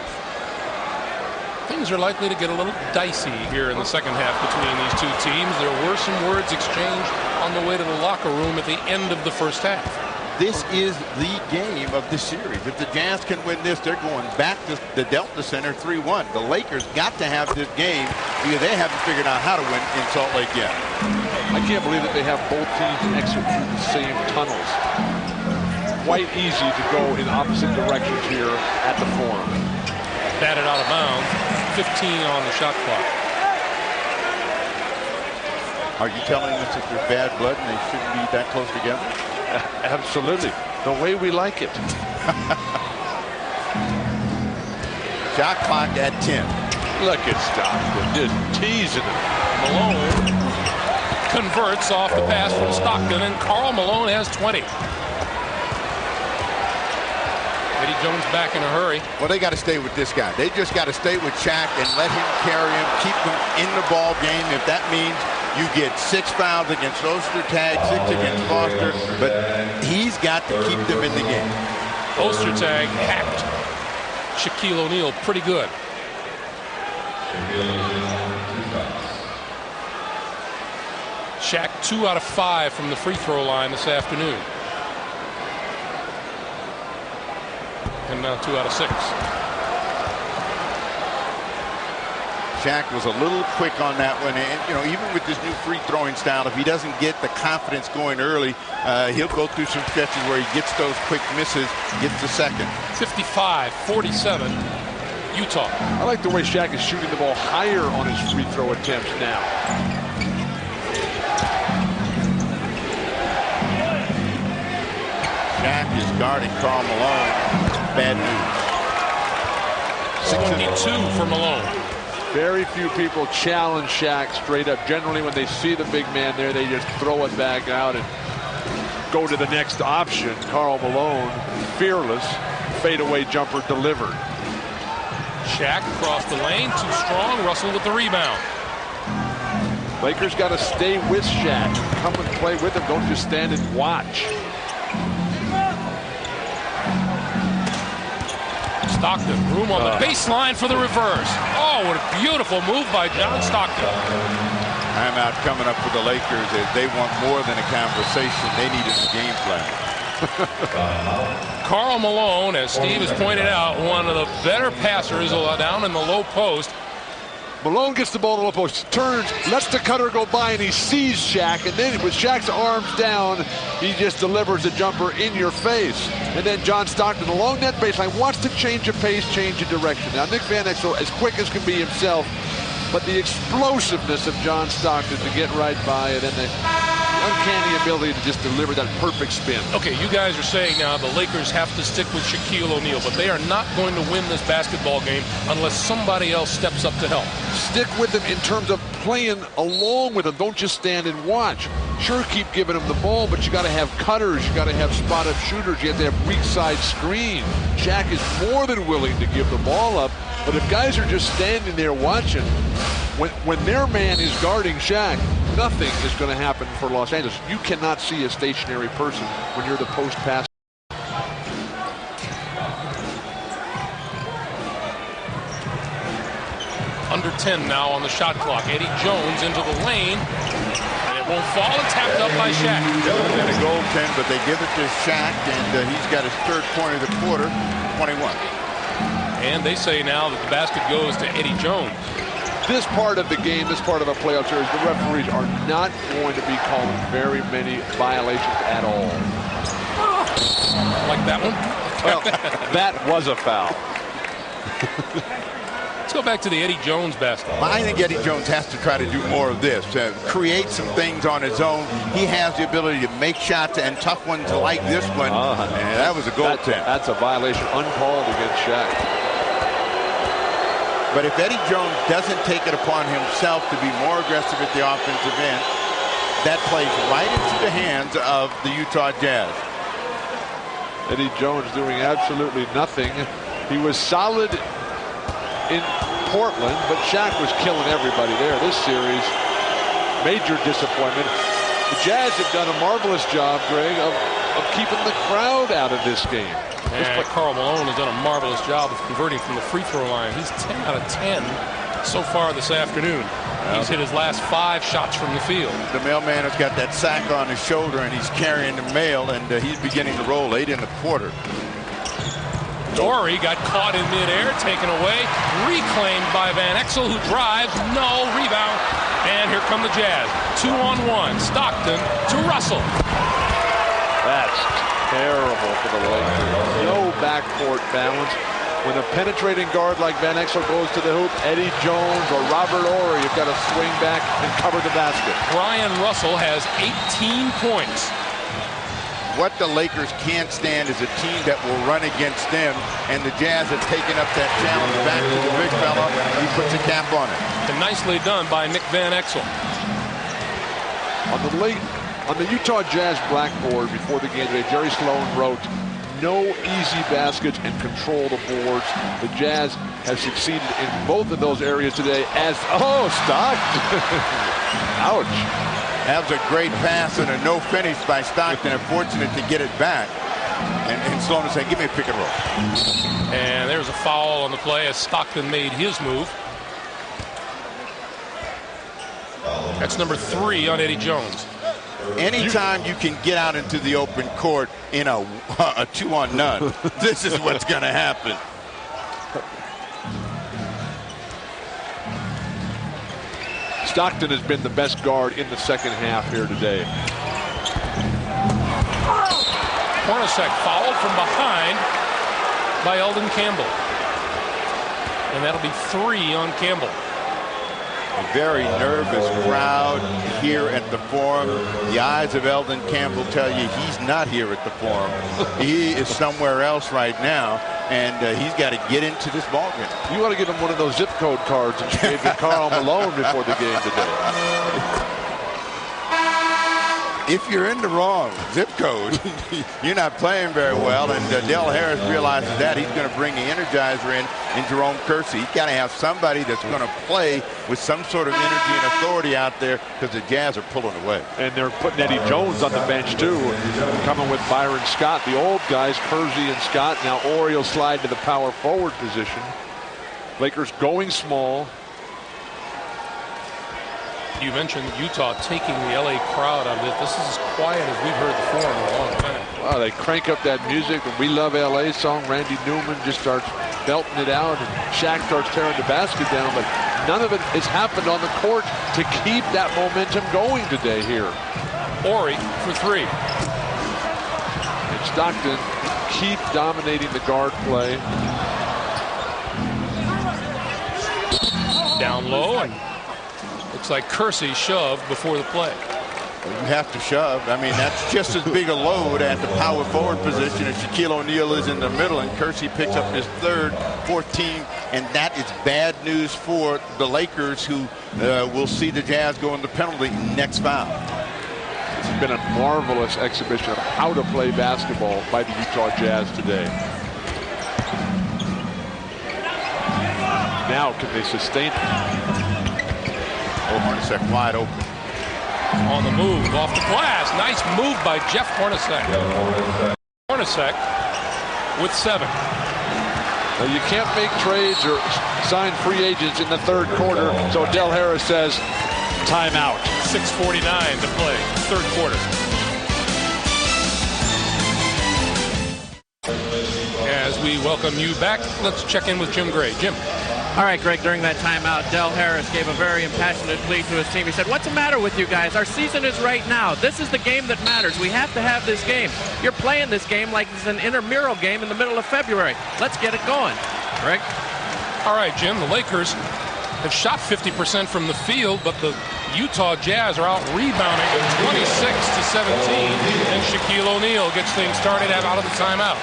Things are likely to get a little dicey here in the second half between these two teams. There were some words exchanged on the way to the locker room at the end of the first half. This is the game of the series. If the Jazz can win this, they're going back to the Delta Center 3-1. The Lakers got to have this game because they haven't figured out how to win in Salt Lake yet. I can't believe that they have both teams exit through the same tunnels. Quite easy to go in opposite directions here at the Forum. Batted out of bounds. 15 on the shot clock. Are you telling us that they're bad blood and they shouldn't be that close together? Absolutely. The way we like it. Shot clock at 10. Look at Stockton just teasing him. Malone converts off the pass from Stockton, and Karl Malone has 20. Eddie Jones back in a hurry. Well, they got to stay with this guy. They just got to stay with Shaq and let him carry him, keep him in the ball game. If that means you get 6 fouls against Ostertag, 6 against Foster, but he's got to keep them in the game. Ostertag hacked Shaquille O'Neal pretty good. Shaq 2 out of 5 from the free throw line this afternoon. And now 2 out of 6. Shaq was a little quick on that one, and you know, even with this new free throwing style, if he doesn't get the confidence going early, he'll go through some stretches where he gets those quick misses, gets the second. 55-47 Utah. I like the way Shaq is shooting the ball higher on his free throw attempts now. Shaq is guarding Karl Malone. Bad news. 62 for Malone. Very few people challenge Shaq straight up. Generally, when they see the big man there, they just throw it back out and go to the next option. Karl Malone, fearless, fadeaway jumper delivered. Shaq across the lane, too strong. Russell with the rebound. Lakers got to stay with Shaq. Come and play with him. Don't just stand and watch. Stockton, room on the baseline for the reverse. Oh, what a beautiful move by John Stockton. Timeout coming up for the Lakers as they want more than a conversation. They need a game plan. Karl Malone, as Steve has pointed out, one of the better passers down in the low post. Malone gets the ball in the low post, turns, lets the cutter go by, and he sees Shaq. And then with Shaq's arms down, he just delivers a jumper in your face. And then John Stockton along that baseline wants to change the pace, change the direction. Now, Nick Van Exel, as quick as can be himself, but the explosiveness of John Stockton to get right by it and the uncanny ability to just deliver that perfect spin. Okay, you guys are saying now the Lakers have to stick with Shaquille O'Neal, but they are not going to win this basketball game unless somebody else steps up to help. Stick with him in terms of playing along with him. Don't just stand and watch. Sure, keep giving him the ball, but you got to have cutters. You got to have spot-up shooters. You have to have weak side screen. Shaq is more than willing to give the ball up, but if guys are just standing there watching, when their man is guarding Shaq, nothing is going to happen for Los Angeles. You cannot see a stationary person when you're the post pass. Under 10 now on the shot clock. Eddie Jones into the lane. And it won't fall. It's tapped up by Shaq. And a goaltend, but they give it to Shaq, and he's got his third point of the quarter, 21. And they say now that the basket goes to Eddie Jones. This part of the game, this part of a playoff series, the referees are not going to be calling very many violations at all. Like that one? Well, that was a foul. Let's go back to the Eddie Jones basketball. I think Eddie Jones has to try to do more of this, create some things on his own. He has the ability to make shots and tough ones like this one, and that was a goaltend. That's a violation uncalled against Shaq. But if Eddie Jones doesn't take it upon himself to be more aggressive at the offensive end, that plays right into the hands of the Utah Jazz. Eddie Jones doing absolutely nothing. He was solid in Portland, but Shaq was killing everybody there. This series, major disappointment. The Jazz have done a marvelous job, Greg, of keeping the crowd out of this game. And Karl Malone has done a marvelous job of converting from the free throw line. He's 10 out of 10 so far this afternoon. He's hit his last 5 shots from the field. The mailman has got that sack on his shoulder, and he's carrying the mail, and he's beginning to roll late in the quarter. Torrey got caught in midair, taken away, reclaimed by Van Exel, who drives, no rebound, and here come the Jazz. 2-on-1, Stockton to Russell. That's terrible for the Lakers. No backcourt balance. When a penetrating guard like Van Exel goes to the hoop, Eddie Jones or Robert Horry, you've got to swing back and cover the basket. Brian Russell has 18 points. What the Lakers can't stand is a team that will run against them, and the Jazz have taken up that challenge back to the big fella. He puts a cap on it. And nicely done by Nick Van Exel. On the Utah Jazz blackboard before the game today, Jerry Sloan wrote, "No easy baskets and control the boards." The Jazz have succeeded in both of those areas today as, Stockton. Ouch. That was a great pass and a no finish by Stockton. Unfortunate to get it back. And Sloan said, give me a pick and roll. And there's a foul on the play as Stockton made his move. That's number 3 on Eddie Jones. Anytime you can get out into the open court in a 2-on-none, this is what's going to happen. Stockton has been the best guard in the second half here today. Hornacek fouled from behind by Eldon Campbell. And that'll be 3 on Campbell. A very nervous crowd here at the Forum. The eyes of Eldon Campbell tell you he's not here at the Forum. He is somewhere else right now, and he's got to get into this ballgame. You want to give him one of those zip code cards that you gave to Karl Malone before the game today. If you're in the wrong zip code, you're not playing very well, and Del Harris realizes that. He's going to bring the Energizer in Jerome Kersey. He's got to have somebody that's going to play with some sort of energy and authority out there because the Jazz are pulling away. And they're putting Eddie Jones on the bench, too, coming with Byron Scott. The old guys, Kersey and Scott. Now Horry will slide to the power forward position. Lakers going small. You mentioned Utah taking the LA crowd out of it. This is as quiet as we've heard the Forum in a long time. Wow, they crank up that music. The We Love LA song. Randy Newman just starts belting it out, and Shaq starts tearing the basket down. But none of it has happened on the court to keep that momentum going today here. Horry for 3. And Stockton keep dominating the guard play. Down low, and looks like Kersey shoved before the play. You have to shove. I mean, that's just as big a load at the power forward position as Shaquille O'Neal is in the middle, and Kersey picks up his 3rd, 14th, and that is bad news for the Lakers, who will see the Jazz go into penalty next foul. It's been a marvelous exhibition of how to play basketball by the Utah Jazz today. Now, can they sustain it? Hornacek wide open. On the move, off the glass. Nice move by Jeff Hornacek. Hornacek with 7. Well, you can't make trades or sign free agents in the 3rd quarter, so Del Harris says, Timeout. 6:49 to play, third quarter. As we welcome you back, let's check in with Jim Gray. Jim. All right, Greg, during that timeout, Del Harris gave a very impassioned plea to his team. He said, what's the matter with you guys? Our season is right now. This is the game that matters. We have to have this game. You're playing this game like it's an intramural game in the middle of February. Let's get it going. Greg? All right, Jim, the Lakers have shot 50% from the field, but the Utah Jazz are out rebounding 26-17, and Shaquille O'Neal gets things started out of the timeout.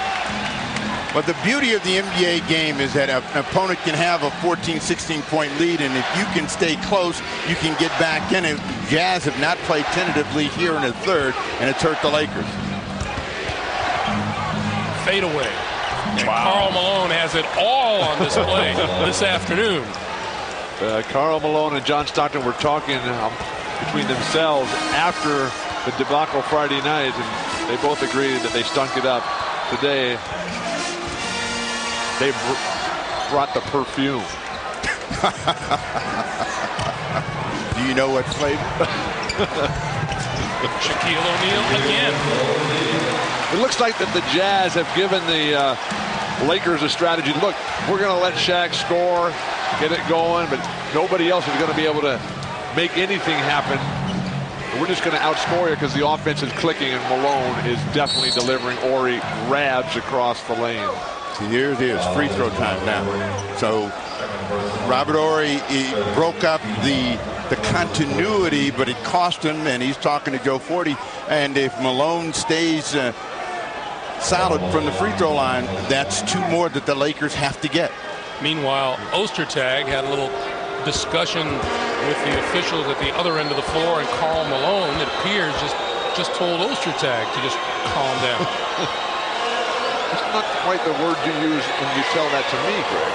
But the beauty of the NBA game is that an opponent can have a 14, 16-point lead, and if you can stay close, you can get back in it. Jazz have not played tentatively here in the third, and it's hurt the Lakers. Fade away. Karl Malone has it all on display this afternoon. Karl Malone and John Stockton were talking between themselves after the debacle Friday night, and they both agreed that they stunk it up today. They brought the perfume. Do you know what flavor? Shaquille O'Neal again. It looks like that the Jazz have given the Lakers a strategy. Look, we're going to let Shaq score, get it going, but nobody else is going to be able to make anything happen. We're just going to outscore you because the offense is clicking, and Malone is definitely delivering. Ori grabs across the lane. See, here it is, free throw time now. So Robert Ori broke up the continuity, but it cost him, and he's talking to Joe Forty. And if Malone stays solid from the free throw line, that's two more that the Lakers have to get. Meanwhile, Ostertag had a little discussion with the officials at the other end of the floor, and Karl Malone, it appears, just told Ostertag to just calm down. It's not quite the word you use when you tell that to me, Greg.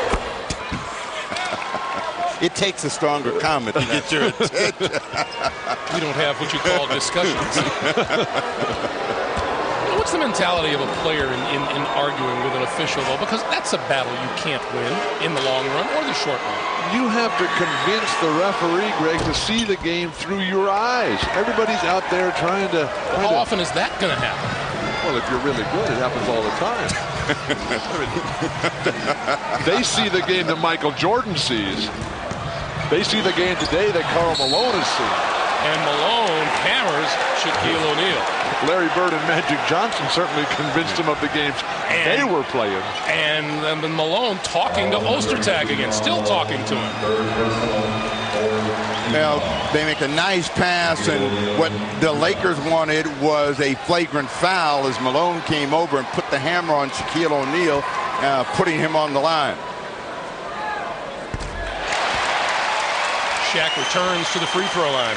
It takes a stronger comment to get your attention. We don't have what you call discussions. What's the mentality of a player in arguing with an official, though? Because that's a battle you can't win in the long run or the short run. You have to convince the referee, Greg, to see the game through your eyes. Everybody's out there trying to... How often is that going to happen? Well, if you're really good, it happens all the time. They see the game that Michael Jordan sees. They see the game today that Karl Malone has seen. And Malone hammers Shaquille O'Neal. Larry Bird and Magic Johnson certainly convinced him of the games they were playing. And Malone talking to Ostertag again, still talking to him. Now, they make a nice pass, and what the Lakers wanted was a flagrant foul as Malone came over and put the hammer on Shaquille O'Neal, putting him on the line. Shaq returns to the free throw line.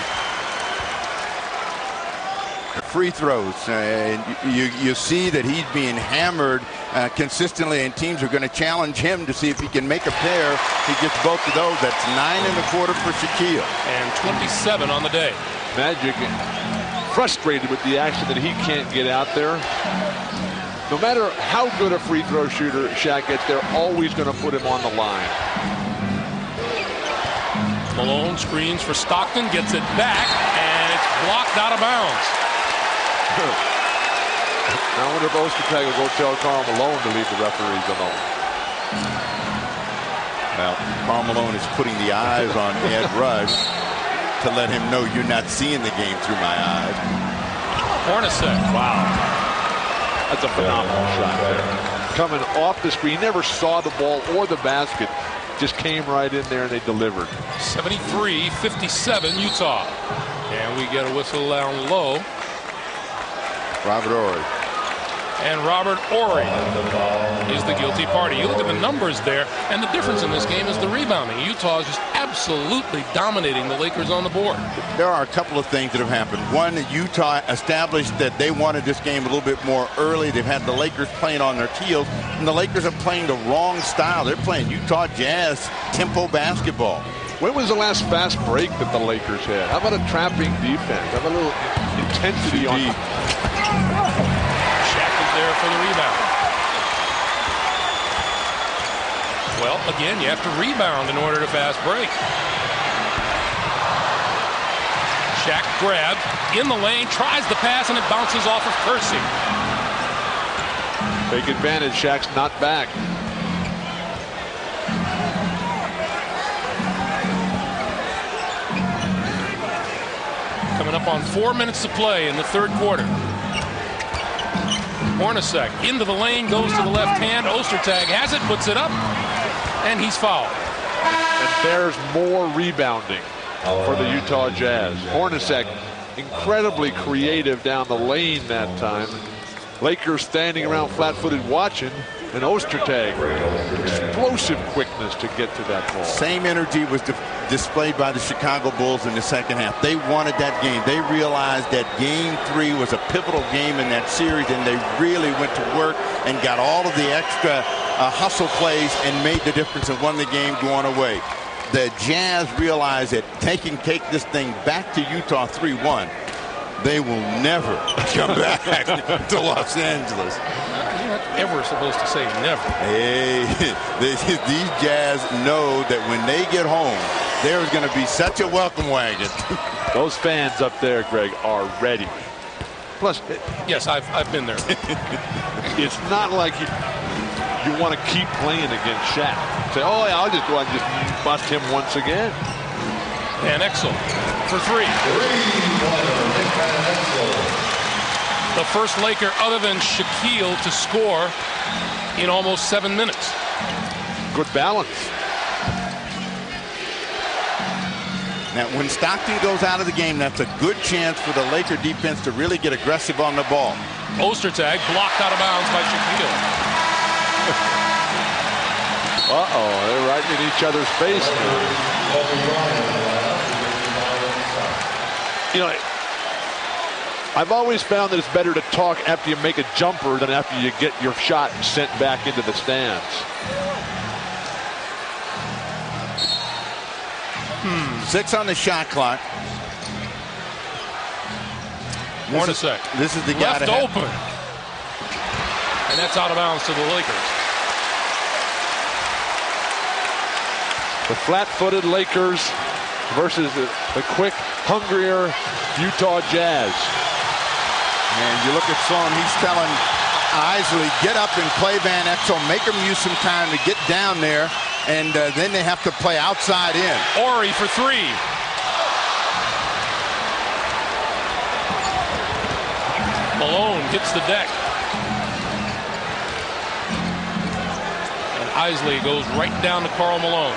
Free throws, and you see that he's being hammered consistently, and teams are going to challenge him to see if he can make a pair. He gets both of those. That's 9 in the quarter for Shaquille. And 27 on the day. Magic frustrated with the action that he can't get out there. No matter how good a free throw shooter Shaq gets, they're always going to put him on the line. Malone screens for Stockton, gets it back, and it's blocked out of bounds. I wonder if Ostertag will go tell Karl Malone to leave the referees alone. Well, Karl Malone is putting the eyes on Ed Rush to let him know you're not seeing the game through my eyes. Hornacek. Wow. That's a phenomenal shot there. Coming off the screen, never saw the ball or the basket. Just came right in there and they delivered. 73-57 Utah. And we get a whistle down low. Robert Ori. And Robert Ori is the guilty party. You look at the numbers there, and the difference in this game is the rebounding. Utah is just absolutely dominating the Lakers on the board. There are a couple of things that have happened. One, Utah established that they wanted this game a little bit more early. They've had the Lakers playing on their heels, and the Lakers are playing the wrong style. They're playing Utah Jazz tempo basketball. When was the last fast break that the Lakers had? How about a trapping defense? How about a little intensity on it? Shaq is there for the rebound. Well, again, you have to rebound in order to fast break. Shaq grabs in the lane, tries the pass, and it bounces off of Kersey. Take advantage. Shaq's not back. Coming up on 4 minutes to play in the third quarter. Hornacek into the lane, goes to the left hand. Ostertag has it, puts it up, and he's fouled. And there's more rebounding for the Utah Jazz. Hornacek incredibly creative down the lane that time. Lakers standing around flat-footed watching, and Ostertag, explosive quickness to get to that ball. Same energy was displayed by the Chicago Bulls in the second half. They wanted that game. They realized that game 3 was a pivotal game in that series, and they really went to work and got all of the extra hustle plays and made the difference and won the game going away. The Jazz realized that take this thing back to Utah 3-1. They will never come back to Los Angeles. You're not ever supposed to say never. Hey, these Jazz know that when they get home, there's going to be such a welcome wagon. Those fans up there, Greg, are ready. Plus, yes, I've been there. It's not like you want to keep playing against Shaq. Say, oh, yeah, I'll just go out and just bust him once again. Van Exel for 3. The first Laker other than Shaquille to score in almost 7 minutes. Good balance. Now, when Stockton goes out of the game, that's a good chance for the Laker defense to really get aggressive on the ball. Ostertag blocked out of bounds by Shaquille. Uh-oh, they're right in each other's face now. You know, I've always found that it's better to talk after you make a jumper than after you get your shot sent back into the stands. 6 on the shot clock. Hornacek. This is the guy left open. And that's out of bounds to the Lakers. The flat-footed Lakers versus the quick, hungrier Utah Jazz. And you look at Sloan, he's telling Isley, get up and play Van Exel, make him use some time to get down there, and then they have to play outside in. Ori for 3. Malone hits the deck. And Isley goes right down to Karl Malone.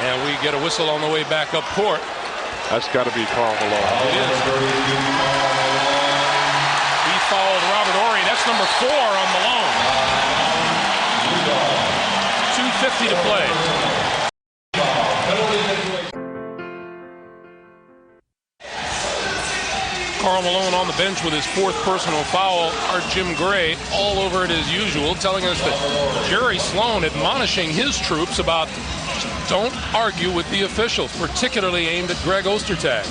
And we get a whistle on the way back up court. That's got to be Karl Malone. It is. He fouled Robert Horry. That's number 4 on Malone. 2:50 to play. Karl Malone on the bench with his 4th personal foul. Our Jim Gray all over it as usual, telling us that Jerry Sloan admonishing his troops about don't argue with the officials, particularly aimed at Greg Ostertag.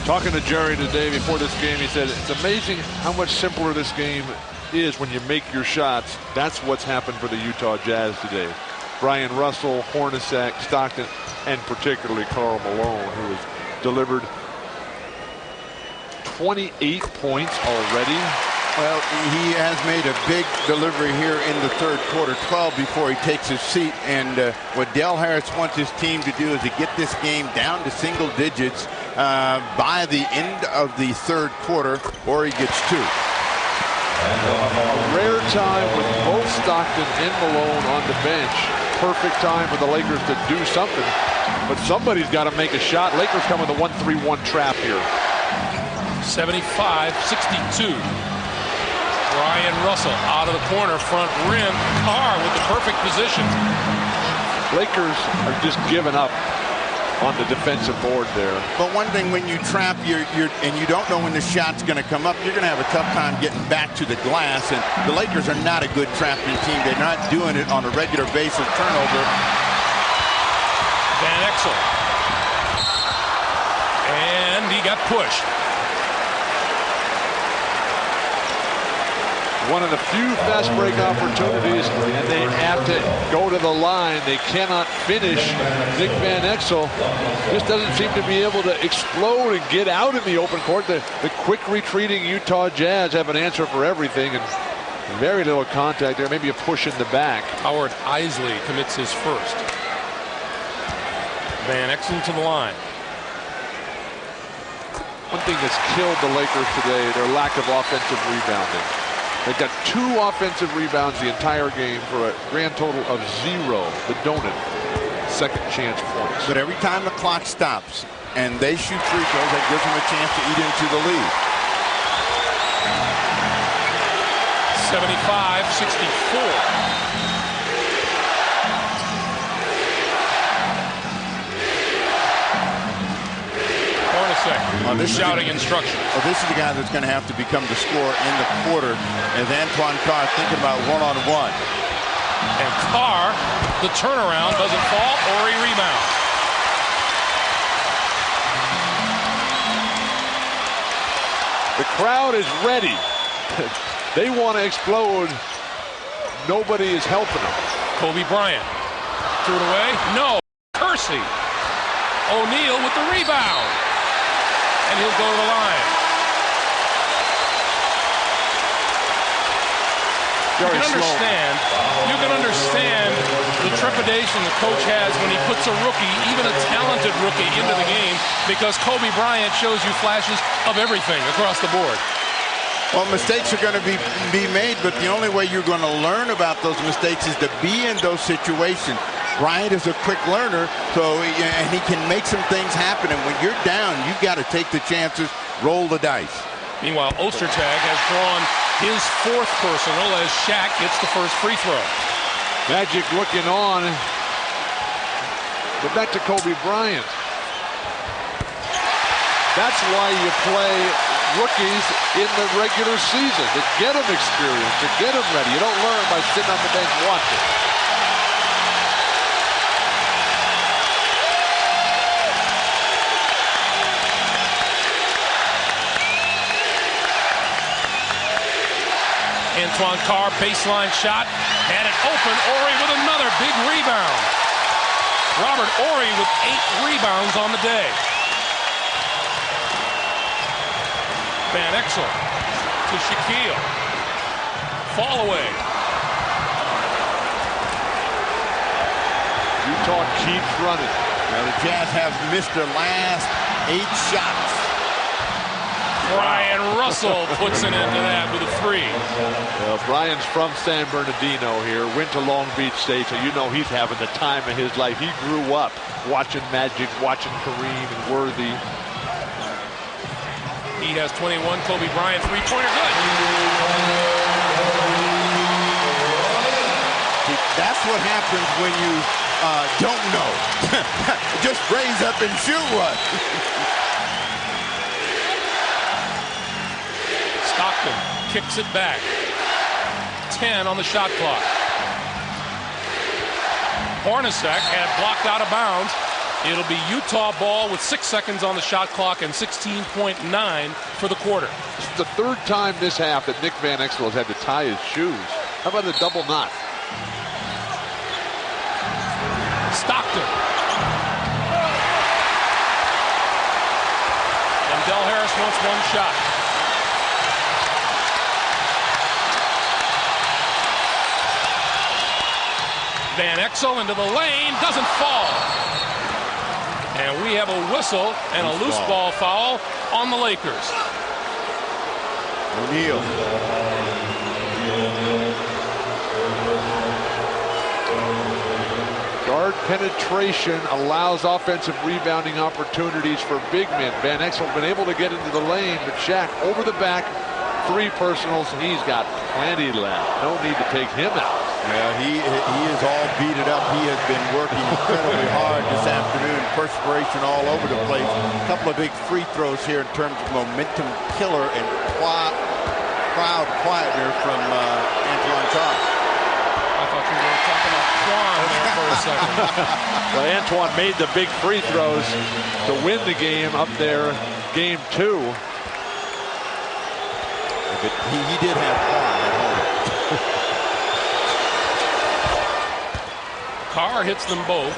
Talking to Jerry today before this game, he said it's amazing how much simpler this game is when you make your shots. That's what's happened for the Utah Jazz today. Brian Russell, Hornacek, Stockton, and particularly Karl Malone, who has delivered 28 points already. Well, he has made a big delivery here in the third quarter, 12 before he takes his seat. And what Del Harris wants his team to do is to get this game down to single digits by the end of the third quarter, or he gets 2. A rare time with both Stockton and Malone on the bench. Perfect time for the Lakers to do something. But somebody's got to make a shot. Lakers come with a 1-3-1 trap here. 75-62. Brian Russell out of the corner, front rim. Carr with the perfect position. Lakers are just giving up on the defensive board there. But one thing, when you trap, and you don't know when the shot's going to come up, you're going to have a tough time getting back to the glass. And the Lakers are not a good trapping team. They're not doing it on a regular basis. Turnover. Van Exel. And he got pushed. One of the few fast break opportunities, and they have to go to the line. They cannot finish. Nick Van Exel just doesn't seem to be able to explode and get out in the open court. The quick retreating Utah Jazz have an answer for everything, and very little contact there. Maybe a push in the back. Howard Isley commits his first. Van Exel to the line. One thing that's killed the Lakers today, their lack of offensive rebounding. They've got 2 offensive rebounds the entire game for a grand total of 0. The donut second chance points. But every time the clock stops and they shoot free throws, that gives them a chance to eat into the lead. 75-64. Shouting instructions. Well, this is the guy that's going to have to become the scorer in the quarter as Antoine Carr thinking about one-on-one. And Carr, the turnaround doesn't fall, or he rebounds. The crowd is ready. They want to explode. Nobody is helping them. Kobe Bryant threw it away. No. Kersey. O'Neal with the rebound. And he'll go to the line. You can understand the trepidation the coach has when he puts a rookie, even a talented rookie, into the game, because Kobe Bryant shows you flashes of everything across the board. Well, mistakes are going to be made, but the only way you're going to learn about those mistakes is to be in those situations. Bryant is a quick learner, and he can make some things happen. And when you're down, you've got to take the chances, roll the dice. Meanwhile, Ostertag has drawn his 4th personal as Shaq gets the first free throw. Magic looking on. But back to Kobe Bryant. That's why you play rookies in the regular season, to get them experience, to get them ready. You don't learn by sitting on the bench watching. Antoine Carr, baseline shot, had it open. Horry with another big rebound. Robert Horry with 8 rebounds on the day. Van Exel to Shaquille. Fall away. Utah keeps running. Now the Jazz have missed their last 8 shots. Brian Russell puts an end to that with a 3. Well, Brian's from San Bernardino here, went to Long Beach State, so you know he's having the time of his life. He grew up watching Magic, watching Kareem and Worthy. He has 21. Kobe Bryant, 3-pointer, good. That's what happens when you don't know. Just raise up and shoot one. Stockton kicks it back. 10 on the shot clock. Hornacek had blocked out of bounds. It'll be Utah ball with 6 seconds on the shot clock and 16.9 for the quarter. This is the 3rd time this half that Nick Van Exel has had to tie his shoes. How about the double knot? Stockton. And Del Harris wants 1 shot. Van Exel into the lane, doesn't fall. And we have a whistle and a loose ball foul on the Lakers. O'Neal. Guard penetration allows offensive rebounding opportunities for big men. Van Exel's been able to get into the lane, but Shaq over the back, 3 personals. He's got plenty left. No need to take him out. Yeah, he is all beaten up. He has been working incredibly hard this afternoon. Perspiration all over the place. A couple of big free throws here in terms of momentum killer and crowd quietener from Antoine Carr. I thought you were talking about Quan there for a second. Well, Antoine made the big free throws to win the game up there, game 2. But he did have Quan at home. Carr hits them both.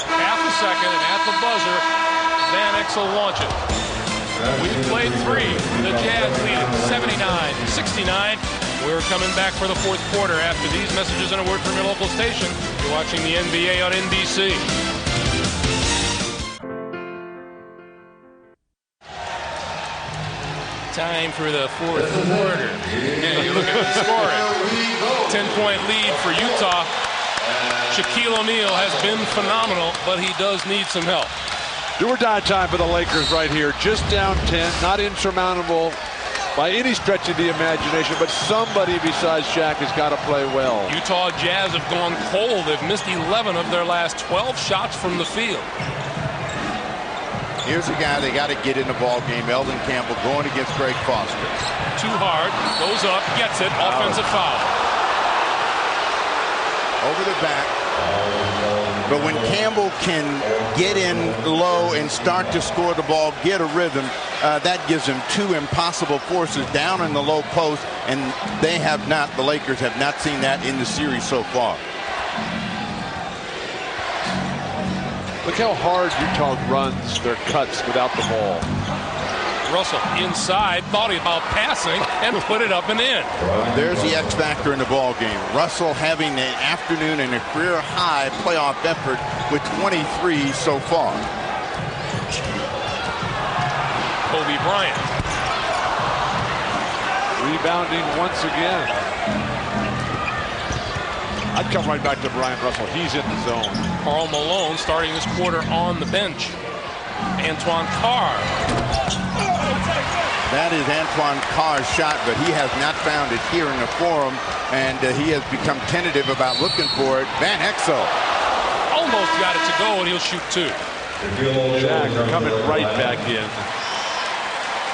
Half a second, and at the buzzer, Van Exel launches. We've played 3. The Jazz lead it 79-69. We're coming back for the fourth quarter after these messages and a word from your local station. You're watching the NBA on NBC. Time for the fourth quarter. Yeah, you look at the scoring. 10-point lead for Utah. Shaquille O'Neal has been phenomenal, but he does need some help. Do or die time for the Lakers right here. Just down 10, not insurmountable by any stretch of the imagination, but somebody besides Shaq has got to play well. Utah Jazz have gone cold. They've missed 11 of their last 12 shots from the field. Here's a guy they got to get in the ball game. Eldon Campbell going against Greg Foster. Too hard, goes up, gets it, offensive foul. Over the back. But when Campbell can get in low and start to score the ball, get a rhythm, that gives him 2 impossible forces down in the low post, and they have not, the Lakers have not seen that in the series so far. Look how hard Utah runs their cuts without the ball. Russell inside, thought about passing, and put it up and in. There's the X factor in the ball game. Russell having an afternoon and a career high playoff effort with 23 so far. Kobe Bryant. Rebounding once again. I'd come right back to Brian Russell. He's in the zone. Karl Malone starting this quarter on the bench. Antoine Carr. That is Antoine Carr's shot, but he has not found it here in the forum, and he has become tentative about looking for it. Van Exel. Almost got it to go, and he'll shoot 2. Shaq coming right back in.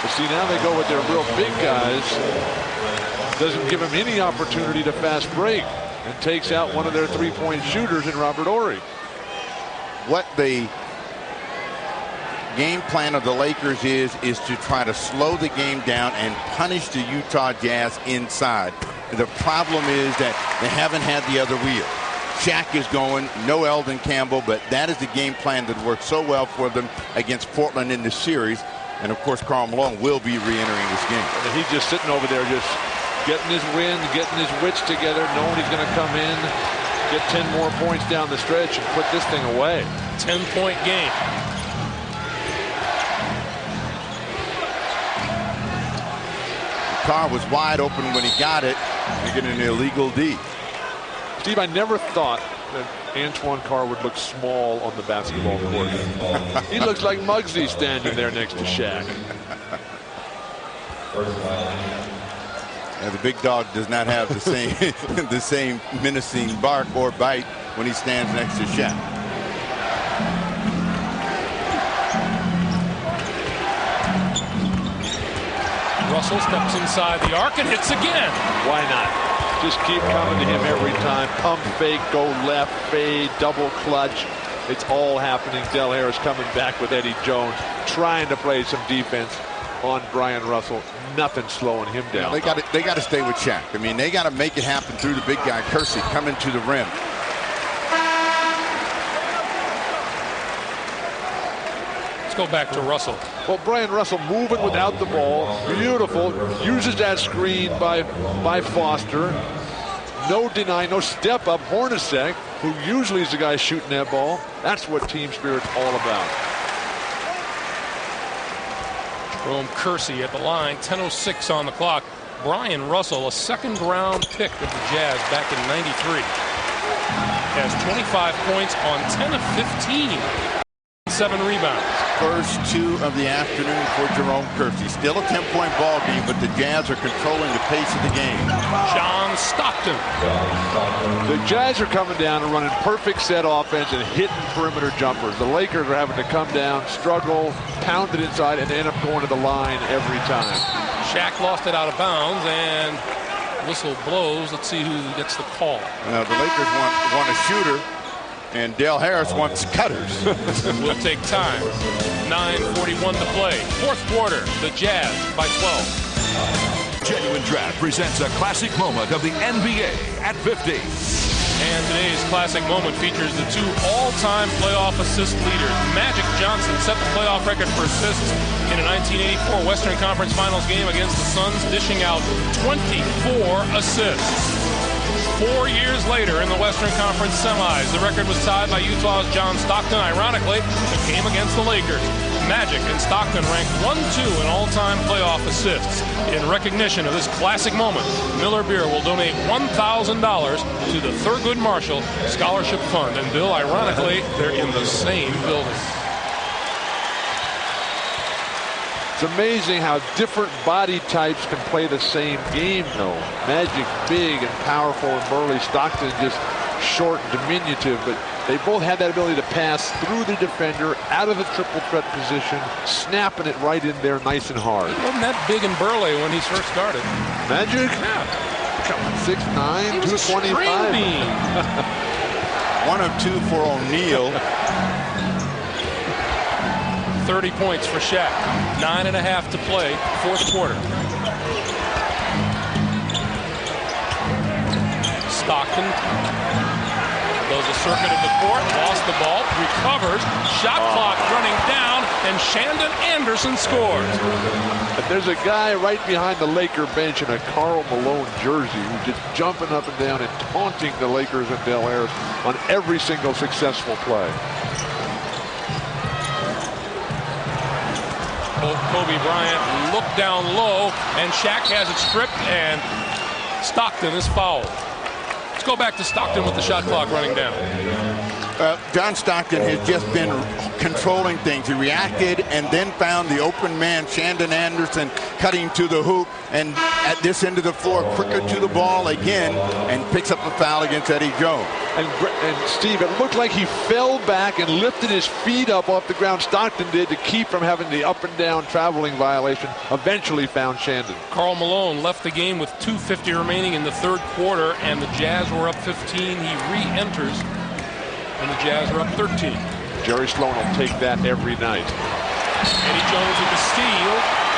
But see, now they go with their real big guys. Doesn't give them any opportunity to fast break, and takes out one of their three-point shooters in Robert Horry. What the game plan of the Lakers is to try to slow the game down and punish the Utah Jazz inside. The problem is that they haven't had the other wheel. Shaq is going, no Eldon Campbell, but that is the game plan that worked so well for them against Portland in the series. And of course, Karl Malone will be re-entering this game. And he's just sitting over there, just getting his wind, getting his wits together, knowing he's going to come in, get 10 more points down the stretch, and put this thing away. 10-point game. Carr was wide open when he got it. You're getting an illegal D. Steve, I never thought that Antoine Carr would look small on the basketball court. He looks like Muggsy standing there next to Shaq. Yeah, the big dog does not have the same the same menacing bark or bite when he stands next to Shaq. Russell steps inside the arc and hits again. Why not? Just keep coming to him every time. Pump fake, go left, fade, double clutch. It's all happening. Del Harris coming back with Eddie Jones, trying to play some defense on Brian Russell. Nothing slowing him down. They got to stay with Shaq. I mean, they got to make it happen through the big guy, Kersey, coming to the rim. Let's go back to Russell. Well, Brian Russell moving without the ball. Beautiful. Uses that screen by Foster. No deny, no step up. Hornacek, who usually is the guy shooting that ball. That's what team spirit's all about. Jerome Kersey at the line. 10:06 on the clock. Brian Russell, a second-round pick of the Jazz back in '93. Has 25 points on 10 of 15. 7 rebounds. First 2 of the afternoon for Jerome Kersey. Still a 10-point ball game, but the Jazz are controlling the pace of the game. John Stockton. The Jazz are coming down and running perfect set offense and hitting perimeter jumpers. The Lakers are having to come down, struggle, pound it inside, and end up going to the line every time. Shaq lost it out of bounds, and whistle blows. Let's see who gets the call. Now, the Lakers want a shooter, and Del Harris wants cutters. Will take time. 9:41 to play. Fourth quarter, the Jazz by 12. Genuine Draft presents a classic moment of the NBA at 50. And today's classic moment features the two all-time playoff assist leaders. Magic Johnson set the playoff record for assists in a 1984 Western Conference Finals game against the Suns, dishing out 24 assists. 4 years later in the Western Conference semis, the record was tied by Utah's John Stockton. Ironically, the game against the Lakers. Magic and Stockton ranked 1-2 in all-time playoff assists. In recognition of this classic moment, Miller Beer will donate $1,000 to the Thurgood Marshall Scholarship Fund. And Bill, ironically, they're in the same building. It's amazing how different body types can play the same game, though. Magic big and powerful and burly. Stockton just short and diminutive, but they both had that ability to pass through the defender, out of the triple threat position, snapping it right in there nice and hard. He wasn't that big and burly when he first started. Magic? Yeah. 6'9", 225. 1 of 2 for O'Neal. 30 points for Shaq. 9.5 to play, fourth quarter. Stockton goes a circuit of the court, lost the ball, recovers, shot clock running down, and Shandon Anderson scores. But there's a guy right behind the Laker bench in a Karl Malone jersey who's just jumping up and down and taunting the Lakers and Del Harris on every single successful play. Kobe Bryant looked down low, and Shaq has it stripped, and Stockton is fouled. Let's go back to Stockton with the shot clock running down. John Stockton has just been controlling things. He reacted and then found the open man, Shandon Anderson, cutting to the hoop, and at this end of the floor, quicker to the ball again, and picks up a foul against Eddie Jones. And Steve, it looked like he fell back and lifted his feet up off the ground. Stockton did to keep from having the up and down traveling violation. Eventually found Shandon. Karl Malone left the game with 2:50 remaining in the third quarter, and the Jazz were up 15. He re-enters, and the Jazz are up 13. Jerry Sloan will take that every night. Eddie Jones with the steal,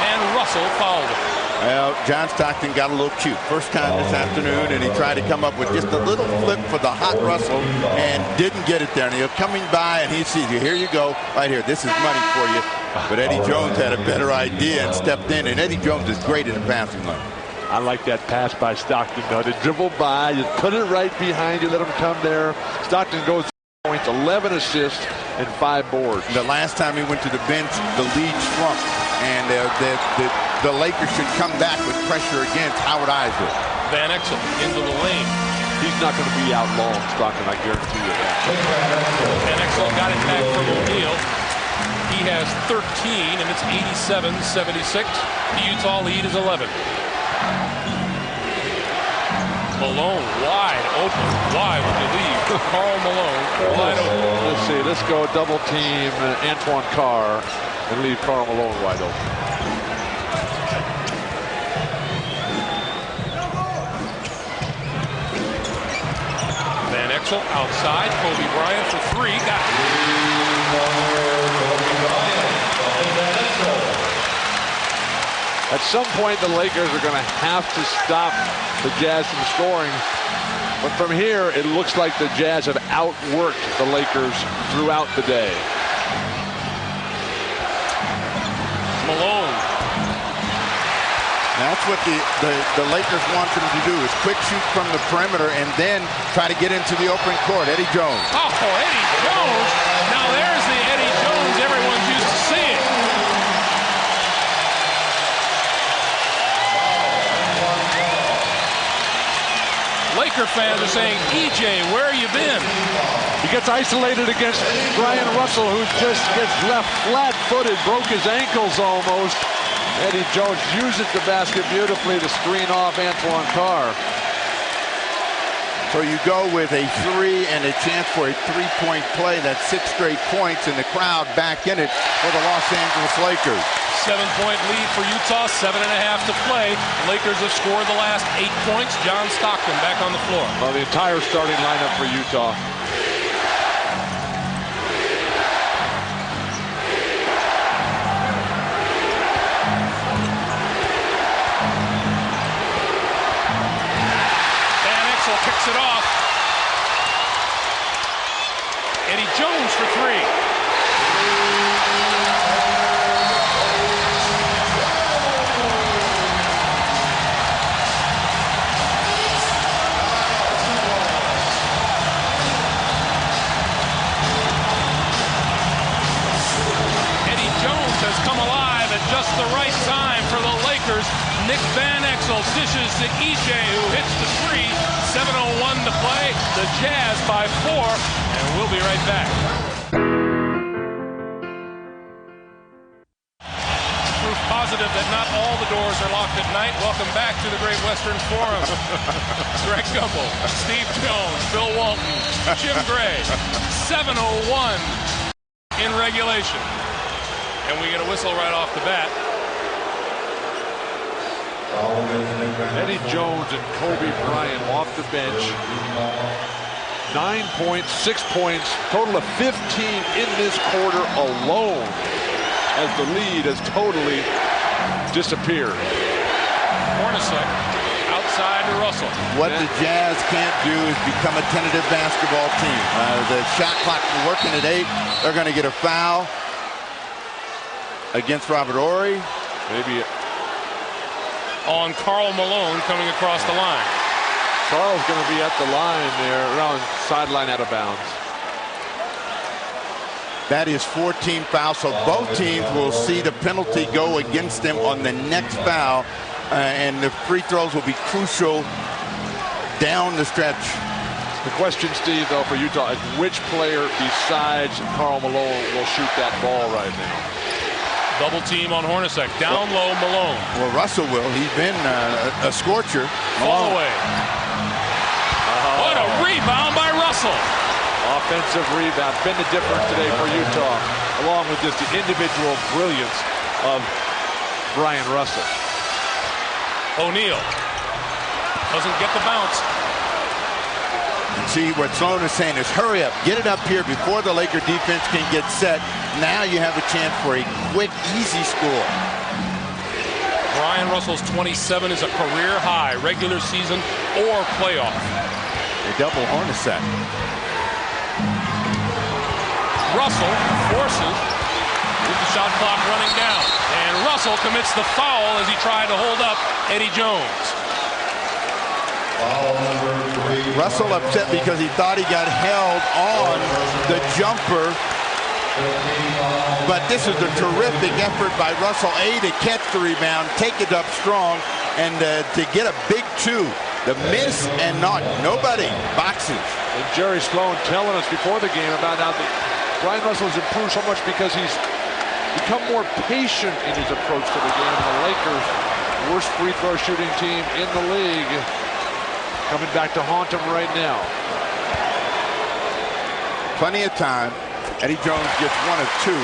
and Russell fouled him. Well, John Stockton got a little cute. First time this afternoon, and he tried to come up with just a little flip for the hot Russell and didn't get it there. And he's coming by, and he sees you. Here you go, right here. This is money for you. But Eddie Jones had a better idea and stepped in, and Eddie Jones is great in the passing lane. I like that pass by Stockton, though. To dribble by, just put it right behind you, let him come there. Stockton goes points, 11 assists, and 5 boards. The last time he went to the bench, the lead slumped, and the Lakers should come back with pressure against Howard Isaac. Van Exel into the lane. He's not going to be out long, Stockton, I guarantee you that. Van Exel got it back from O'Neal. He has 13, and it's 87-76. The Utah lead is 11. Malone wide open. Why would you leave Karl Malone wide open? Let's see. Let's go double team Antoine Carr and leave Karl Malone wide open. Van Exel outside. Kobe Bryant for 3. Got it. At some point, the Lakers are going to have to stop the Jazz from scoring. But from here, it looks like the Jazz have outworked the Lakers throughout the day. Malone. That's what the Lakers want them to do, is quick shoot from the perimeter and then try to get into the open court. Eddie Jones. Oh, Eddie Jones. Now there's the Eddie Jones everyone's used to seeing. Laker fans are saying, EJ, where have you been? He gets isolated against Brian Russell, who just gets left flat-footed, broke his ankles almost. Eddie Jones uses the basket beautifully to screen off Antoine Carr. So you go with a 3 and a chance for a 3-point play. That's 6 straight points, and the crowd back in it for the Los Angeles Lakers. 7-point lead for Utah, 7.5 to play. Lakers have scored the last 8 points. John Stockton back on the floor. Well, the entire starting lineup for Utah. Russell kicks it off. Eddie Jones for three. Eddie Jones has come alive at just the right time for the Lakers. Nick Van Exel dishes to EJ, who hits the three. 7:01 to play. The Jazz by 4, and we'll be right back. Proof positive that not all the doors are locked at night. Welcome back to the Great Western Forum. Greg Gumbel, Steve Jones, Bill Walton, Jim Gray. 7:01 in regulation. And we get a whistle right off the bat. Eddie Jones and Kobe Bryant off the bench. 9 points, 6 points, total of 15 in this quarter alone, as the lead has totally disappeared. Hornacek outside to Russell. What the Jazz can't do is become a tentative basketball team. The shot clock working at 8. They're going to get a foul against Robert Horry. Maybe on Karl Malone coming across the line. Karl's going to be at the line there, around sideline out of bounds. That is 14 fouls, so both teams will see the penalty go against them on the next foul, and the free throws will be crucial down the stretch. The question, Steve, though, for Utah is which player besides Karl Malone will shoot that ball right now? Double team on Hornacek. Down low, Malone. Well, Russell will. He's been a scorcher. Fall away. What a rebound by Russell. Offensive rebound. Been the difference today for Utah, along with just the individual brilliance of Brian Russell. O'Neal doesn't get the bounce. See, what Sloan is saying is hurry up, get it up here before the Laker defense can get set. Now you have a chance for a quick, easy score. Brian Russell's 27 is a career high, regular season or playoff. A double Hornacek. Russell forces with the shot clock running down. And Russell commits the foul as he tried to hold up Eddie Jones. Russell upset because he thought he got held on the jumper. But this is a terrific effort by Russell, to catch the rebound, take it up strong, and to get a big two. The miss and not nobody boxes. And Jerry Sloan telling us before the game about how Brian Russell's improved so much because he's become more patient in his approach to the game. And the Lakers, worst free throw shooting team in the league, coming back to haunt him right now. Plenty of time. Eddie Jones gets 1 of 2.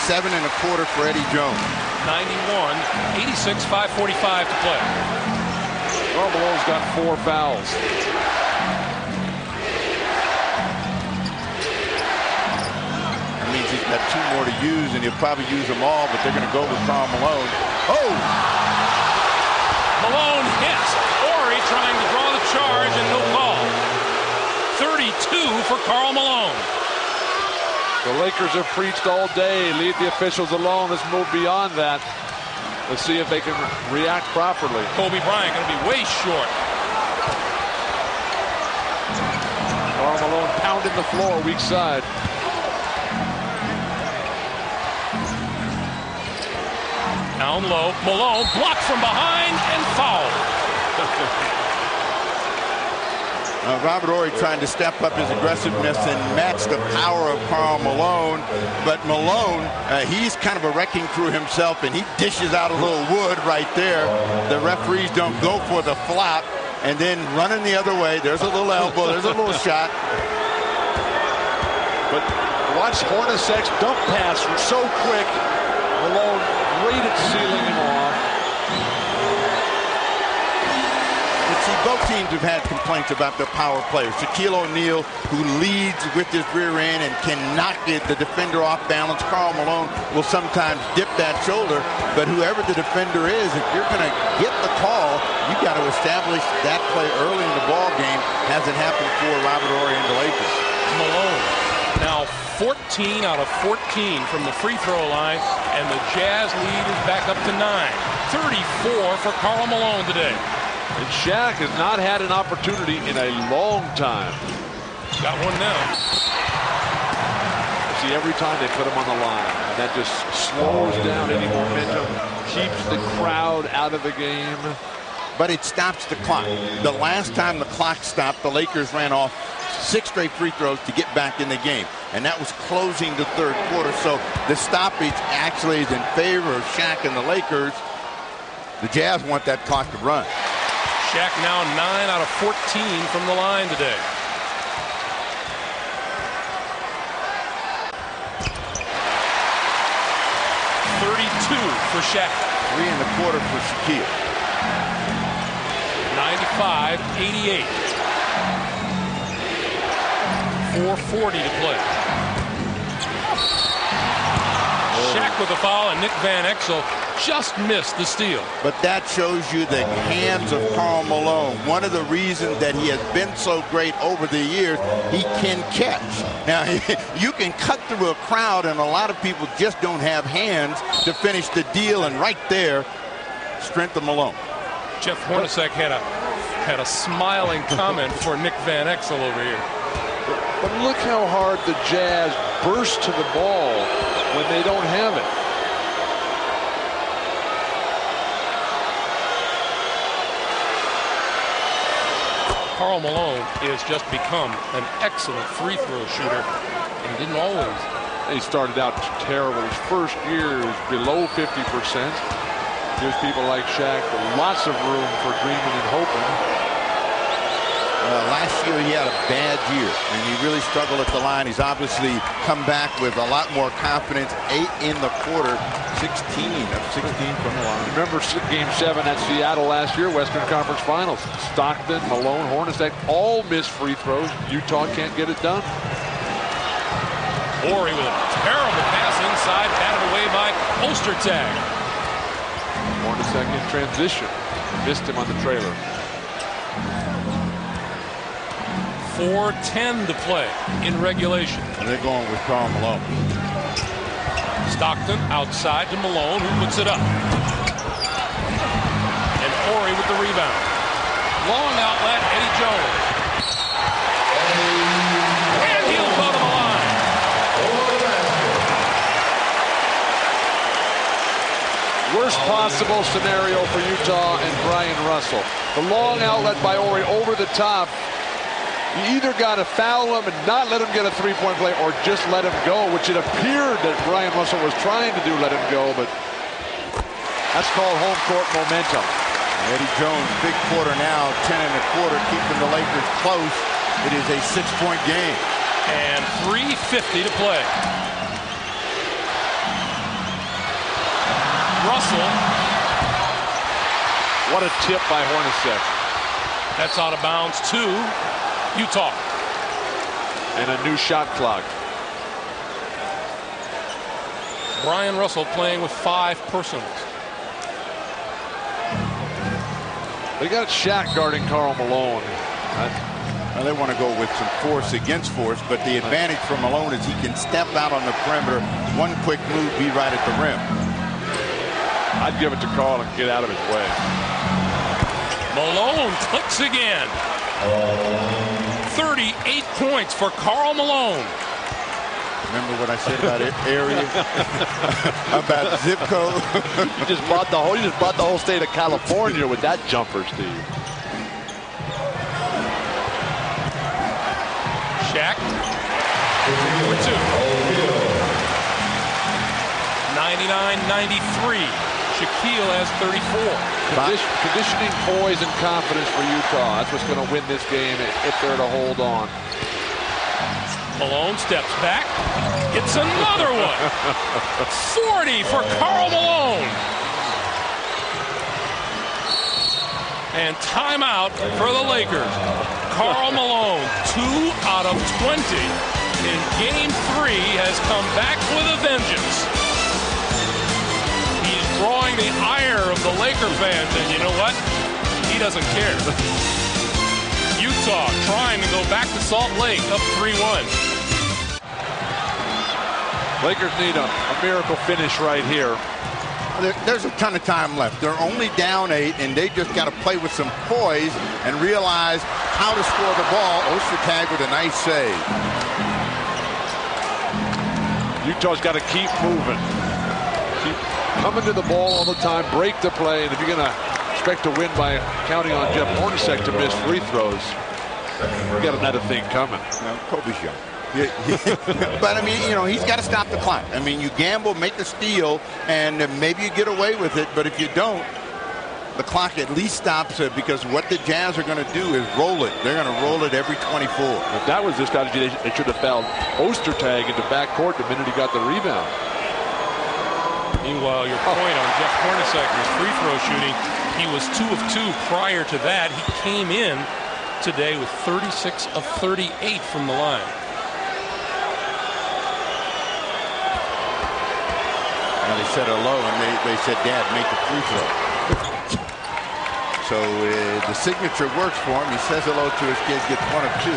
7.25 for Eddie Jones. 91, 86, 5:45 to play. Karl Malone's got 4 fouls. That means he's got 2 more to use, and he'll probably use them all, but they're going to go with Karl Malone. Oh! Malone hits. Horry trying to draw the charge, and no call. 32 for Karl Malone. The Lakers have preached all day, leave the officials alone. Let's move beyond that. Let's see if they can react properly. Kobe Bryant going to be way short. Karl Malone pounding the floor, weak side. Down low, Malone blocked from behind and fouled. Robert Horry trying to step up his aggressiveness and match the power of Karl Malone. But Malone, he's kind of a wrecking crew himself, and he dishes out a little wood right there. The referees don't go for the flop, and then running the other way. There's a little elbow, there's a little shot. But watch Hornacek's dump pass so quick. Malone great at sealing him off. See, both teams have had complaints about their power players. Shaquille O'Neal, who leads with his rear end and can knock the defender off balance. Karl Malone will sometimes dip that shoulder, but whoever the defender is, if you're going to get the call, You got to establish that play early in the ball game. Hasn't happened for Robert Horry and the Lakers. Malone now 14 out of 14 from the free throw line, and the Jazz lead is back up to 9. 34 for Karl Malone today. And Shaq has not had an opportunity in a long time. Got one now. See, every time they put him on the line, and that just slows down any momentum, keeps the crowd out of the game. But it stops the clock. The last time the clock stopped, the Lakers ran off 6 straight free throws to get back in the game. And that was closing the third quarter. So the stoppage actually is in favor of Shaq and the Lakers. The Jazz want that clock to run. Shaq now 9 out of 14 from the line today. For Shaq. 3 in the quarter for Shaquille. 95-88. 4:40 to play. Shaq with a foul, and Nick Van Exel just missed the steal. But that shows you the hands of Karl Malone. One of the reasons that he has been so great over the years, he can catch. Now, you can cut through a crowd, and a lot of people just don't have hands to finish the deal, and right there, strength of Malone. Jeff Hornacek had a smiling comment for Nick Van Exel over here. But look how hard the Jazz burst to the ball when they don't have it. Karl Malone has just become an excellent free throw shooter, and didn't always. He started out terrible. His first year was below 50%. Gives people like Shaq lots of room for dreaming and hoping. Last year he had a bad year, and he really struggled at the line. He's obviously come back with a lot more confidence. 8 in the quarter, 16 of 16 from the line. Remember Game 7 at Seattle last year, Western Conference Finals. Stockton, Malone, Hornacek all missed free throws. Utah can't get it done. Horry with a terrible pass inside, batted away by Ostertag. Hornacek in transition. Missed him on the trailer. 4:10 to play in regulation. And they're going with Karl Malone. Stockton outside to Malone, who puts it up. And Horry with the rebound. Long outlet, Eddie Jones. And he'll go to the line. Worst possible scenario for Utah and Brian Russell. The long outlet by Horry over the top. You either got to foul him and not let him get a three-point play, or just let him go, which it appeared that Brian Russell was trying to do, let him go, but that's called home court momentum. Eddie Jones, big quarter now, 10 and a quarter, keeping the Lakers close. It is a 6-point game. And 3:50 to play. Russell. What a tip by Hornacek. That's out of bounds to Utah. And a new shot clock. Brian Russell playing with 5 personals. They got Shaq guarding Karl Malone. Well, they want to go with some force against force, but the advantage for Malone is he can step out on the perimeter, one quick move, be right at the rim. I'd give it to Karl and get out of his way. Malone clicks again. 38 points for Karl Malone. Remember what I said about area? About zip code? You just bought the whole state of California with that jumper, Steve. Shaq. For 2. 99-93. Shaquille has 34. Conditioning, poise, and confidence for Utah. That's what's going to win this game if they're to hold on. Malone steps back. It's another one. 40 for Karl Malone. And timeout for the Lakers. Karl Malone, 2 out of 20 in Game 3, has come back with a vengeance. He's drawing the ire of the Laker fans, and you know what? He He doesn't care. Utah trying to go back to Salt Lake, up 3-1. Lakers need a miracle finish right here. There's a ton of time left. They're only down 8, and they just got to play with some poise and realize how to score the ball. Oeste with a nice save. Utah's got to keep moving. Keep coming to the ball all the time, break the play, and if you're going to expect to win by counting on Jeff Hornacek to miss free throws, you got another thing coming. No, Kobe's young. But I mean, you know, he's got to stop the clock. I mean, you gamble, make the steal, and maybe you get away with it. But if you don't, the clock at least stops it, because what the Jazz are going to do is roll it. They're going to roll it every 24. If that was the strategy, they should have fouled Oeste into backcourt the minute he got the rebound. Meanwhile, your point on Jeff Hornacek, his free throw shooting, he was 2 of 2 prior to that. He came in today with 36 of 38 from the line. They said hello, and they said, "Dad, make the free throw." So the signature works for him. He says hello to his kids, gets 1 of 2.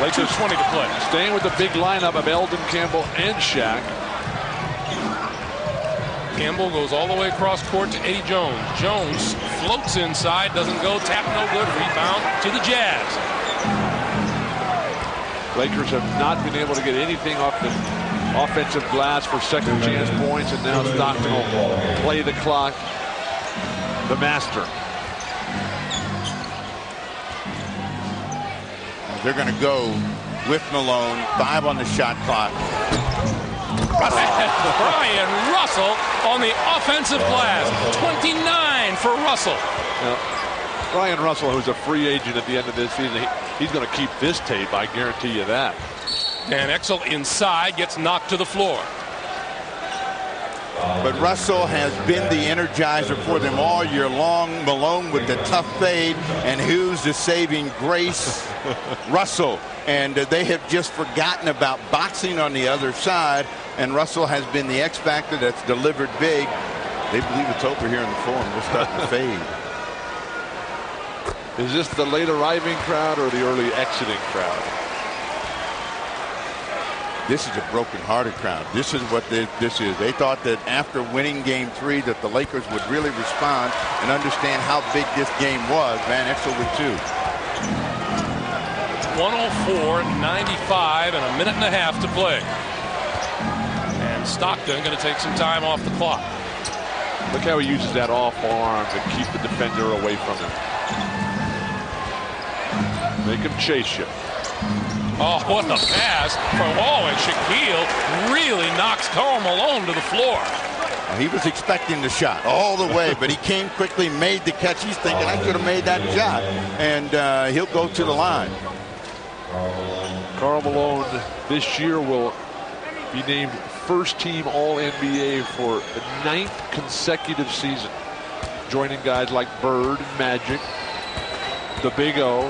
Lakers 2:20 to play. Staying with the big lineup of Eldon, Campbell, and Shaq. Campbell goes all the way across court to Eddie Jones. Jones floats inside, doesn't go, tap no good, rebound to the Jazz. Lakers have not been able to get anything off the offensive glass for second chance points, and now Stockton will play the clock. The master. They're going to go with Malone, 5 on the shot clock. Brian Russell on the offensive glass. 29 for Russell. Now, Brian Russell, who's a free agent at the end of this season, he's going to keep this tape, I guarantee you that. Van Exel inside, gets knocked to the floor. But Russell has been the energizer for them all year long. Malone with the tough fade, and who's the saving grace? Russell. And they have just forgotten about boxing on the other side, and Russell has been the X factor that's delivered big. They believe it's over here in the Forum. We're starting to fade. Is this the late arriving crowd or the early exiting crowd? This is a broken-hearted crowd. This is what this is. They thought that after winning Game 3 that the Lakers would really respond and understand how big this game was. Van Exel with 2. 104-95 and a minute and a half to play. And Stockton going to take some time off the clock. Look how he uses that off arm to keep the defender away from him. Make him chase you. Oh, what a pass from and Shaquille really knocks Karl Malone to the floor. He was expecting the shot all the way, but he came quickly, made the catch. He's thinking, I could have made that shot. And he'll go to the line. Karl Malone this year will be named first-team All-NBA for the 9th consecutive season, joining guys like Bird and Magic, the Big O.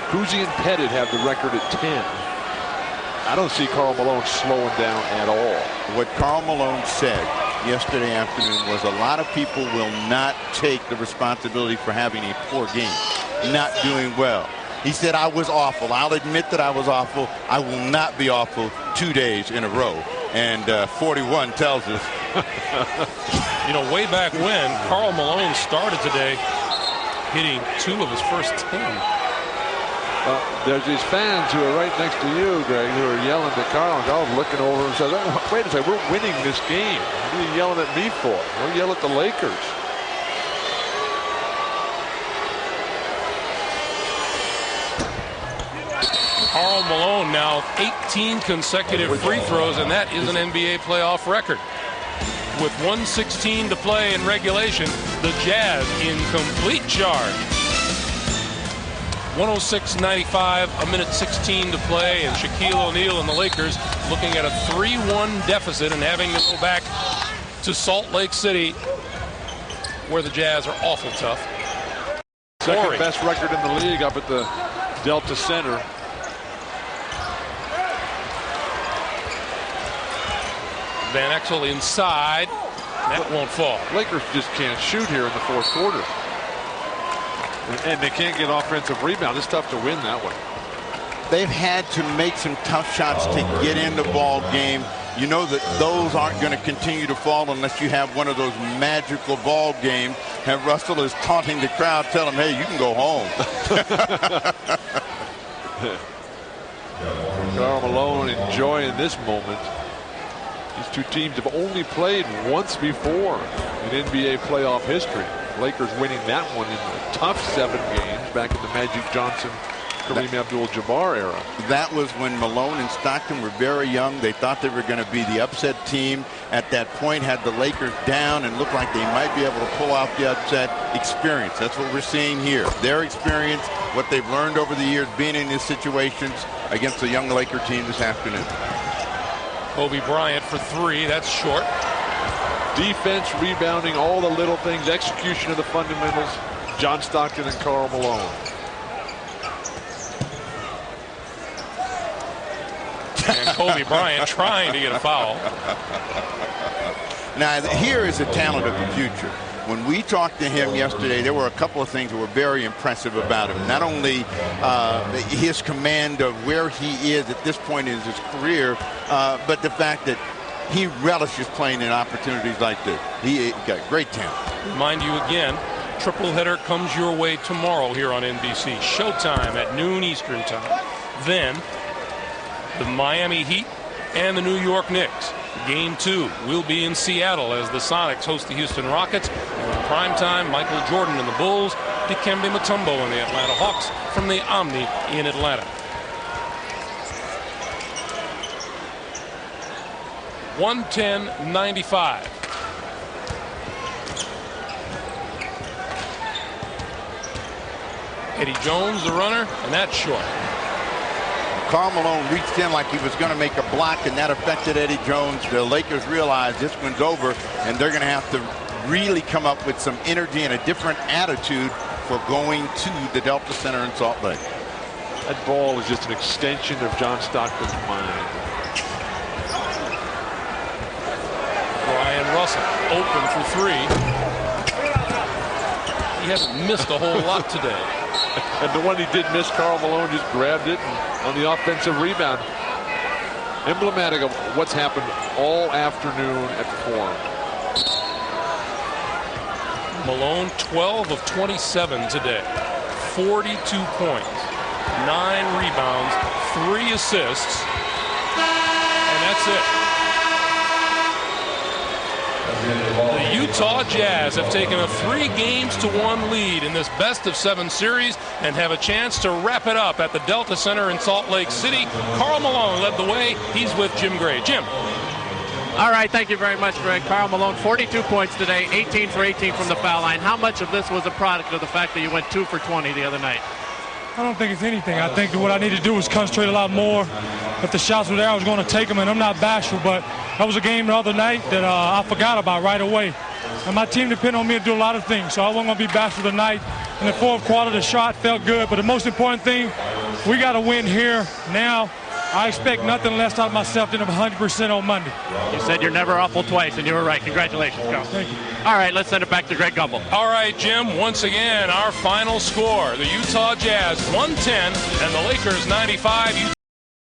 Cousy and Pettit have the record at 10. I don't see Karl Malone slowing down at all. What Karl Malone said yesterday afternoon was a lot of people will not take the responsibility for having a poor game, not doing well. He said, I was awful. I'll admit that I was awful. I will not be awful 2 days in a row. And 41 tells us. You know, way back when, Karl Malone started today hitting 2 of his first 10. There's these fans who are right next to you, Greg, who are yelling to Karl, and Karl's looking over and says, wait a second, we're winning this game. What are you yelling at me for? We'll yell at the Lakers. Karl Malone now 18 consecutive free throws, and that is an NBA playoff record. With 1:16 to play in regulation, the Jazz in complete charge. 106-95, a minute 16 to play, and Shaquille O'Neal and the Lakers looking at a 3-1 deficit and having to go back to Salt Lake City, where the Jazz are awful tough. Second best record in the league up at the Delta Center. Van Exel inside. That won't fall. Lakers just can't shoot here in the fourth quarter. And they can't get offensive rebound. It's tough to win that one. They've had to make some tough shots to get in the ball game. You know that those aren't going to continue to fall unless you have one of those magical ball games. And Russell is taunting the crowd, telling them, hey, you can go home. Karl Malone enjoying this moment. These two teams have only played once before in NBA playoff history. Lakers winning that one in a tough 7 games back in the Magic Johnson, Kareem Abdul-Jabbar era. That was when Malone and Stockton were very young. They thought they were going to be the upset team. At that point, had the Lakers down and looked like they might be able to pull out the upset. Experience. That's what we're seeing here. Their experience, what they've learned over the years being in these situations against a young Laker team this afternoon. Kobe Bryant for 3. That's short. Defense, rebounding, all the little things, execution of the fundamentals. John Stockton and Karl Malone. And Kobe Bryant trying to get a foul. Now, here is the talent of the future. When we talked to him yesterday, there were a couple of things that were very impressive about him. Not only his command of where he is at this point in his career, but the fact that he relishes playing in opportunities like this. He got great talent. Remind you again, triple header comes your way tomorrow here on NBC. Showtime at noon Eastern time. Then the Miami Heat and the New York Knicks. Game 2 will be in Seattle as the Sonics host the Houston Rockets. And in primetime, Michael Jordan and the Bulls, Dikembe Mutombo and the Atlanta Hawks from the Omni in Atlanta. 110-95. Eddie Jones, the runner, and that's short. Karl Malone reached in like he was going to make a block, and that affected Eddie Jones. The Lakers realized this one's over, and they're going to have to really come up with some energy and a different attitude for going to the Delta Center in Salt Lake. That ball is just an extension of John Stockton's mind. Brian Russell open for 3. He hasn't missed a whole lot today. And the one he did miss, Karl Malone just grabbed it on the offensive rebound. Emblematic of what's happened all afternoon at the Forum. Malone 12 of 27 today. 42 points, 9 rebounds, 3 assists, and that's it. The Utah Jazz have taken a 3-games-to-1 lead in this best-of-7 series and have a chance to wrap it up at the Delta Center in Salt Lake City. Karl Malone led the way. He's with Jim Gray. Jim. All right, thank you very much, Greg. Karl Malone, 42 points today, 18 for 18 from the foul line. How much of this was a product of the fact that you went 2 for 20 the other night? I don't think it's anything. I think that what I need to do is concentrate a lot more. If the shots were there, I was going to take them, and I'm not bashful, but that was a game the other night that I forgot about right away. And my team depended on me to do a lot of things, so I wasn't going to be bashful tonight. In the fourth quarter, the shot felt good, but the most important thing, we got to win here now. I expect nothing less out of myself than 100% on Monday. You said you're never awful twice, and you were right. Congratulations, Carl. Thank you. All right, let's send it back to Greg Gumbel. All right, Jim, once again, our final score. The Utah Jazz 110 and the Lakers 95.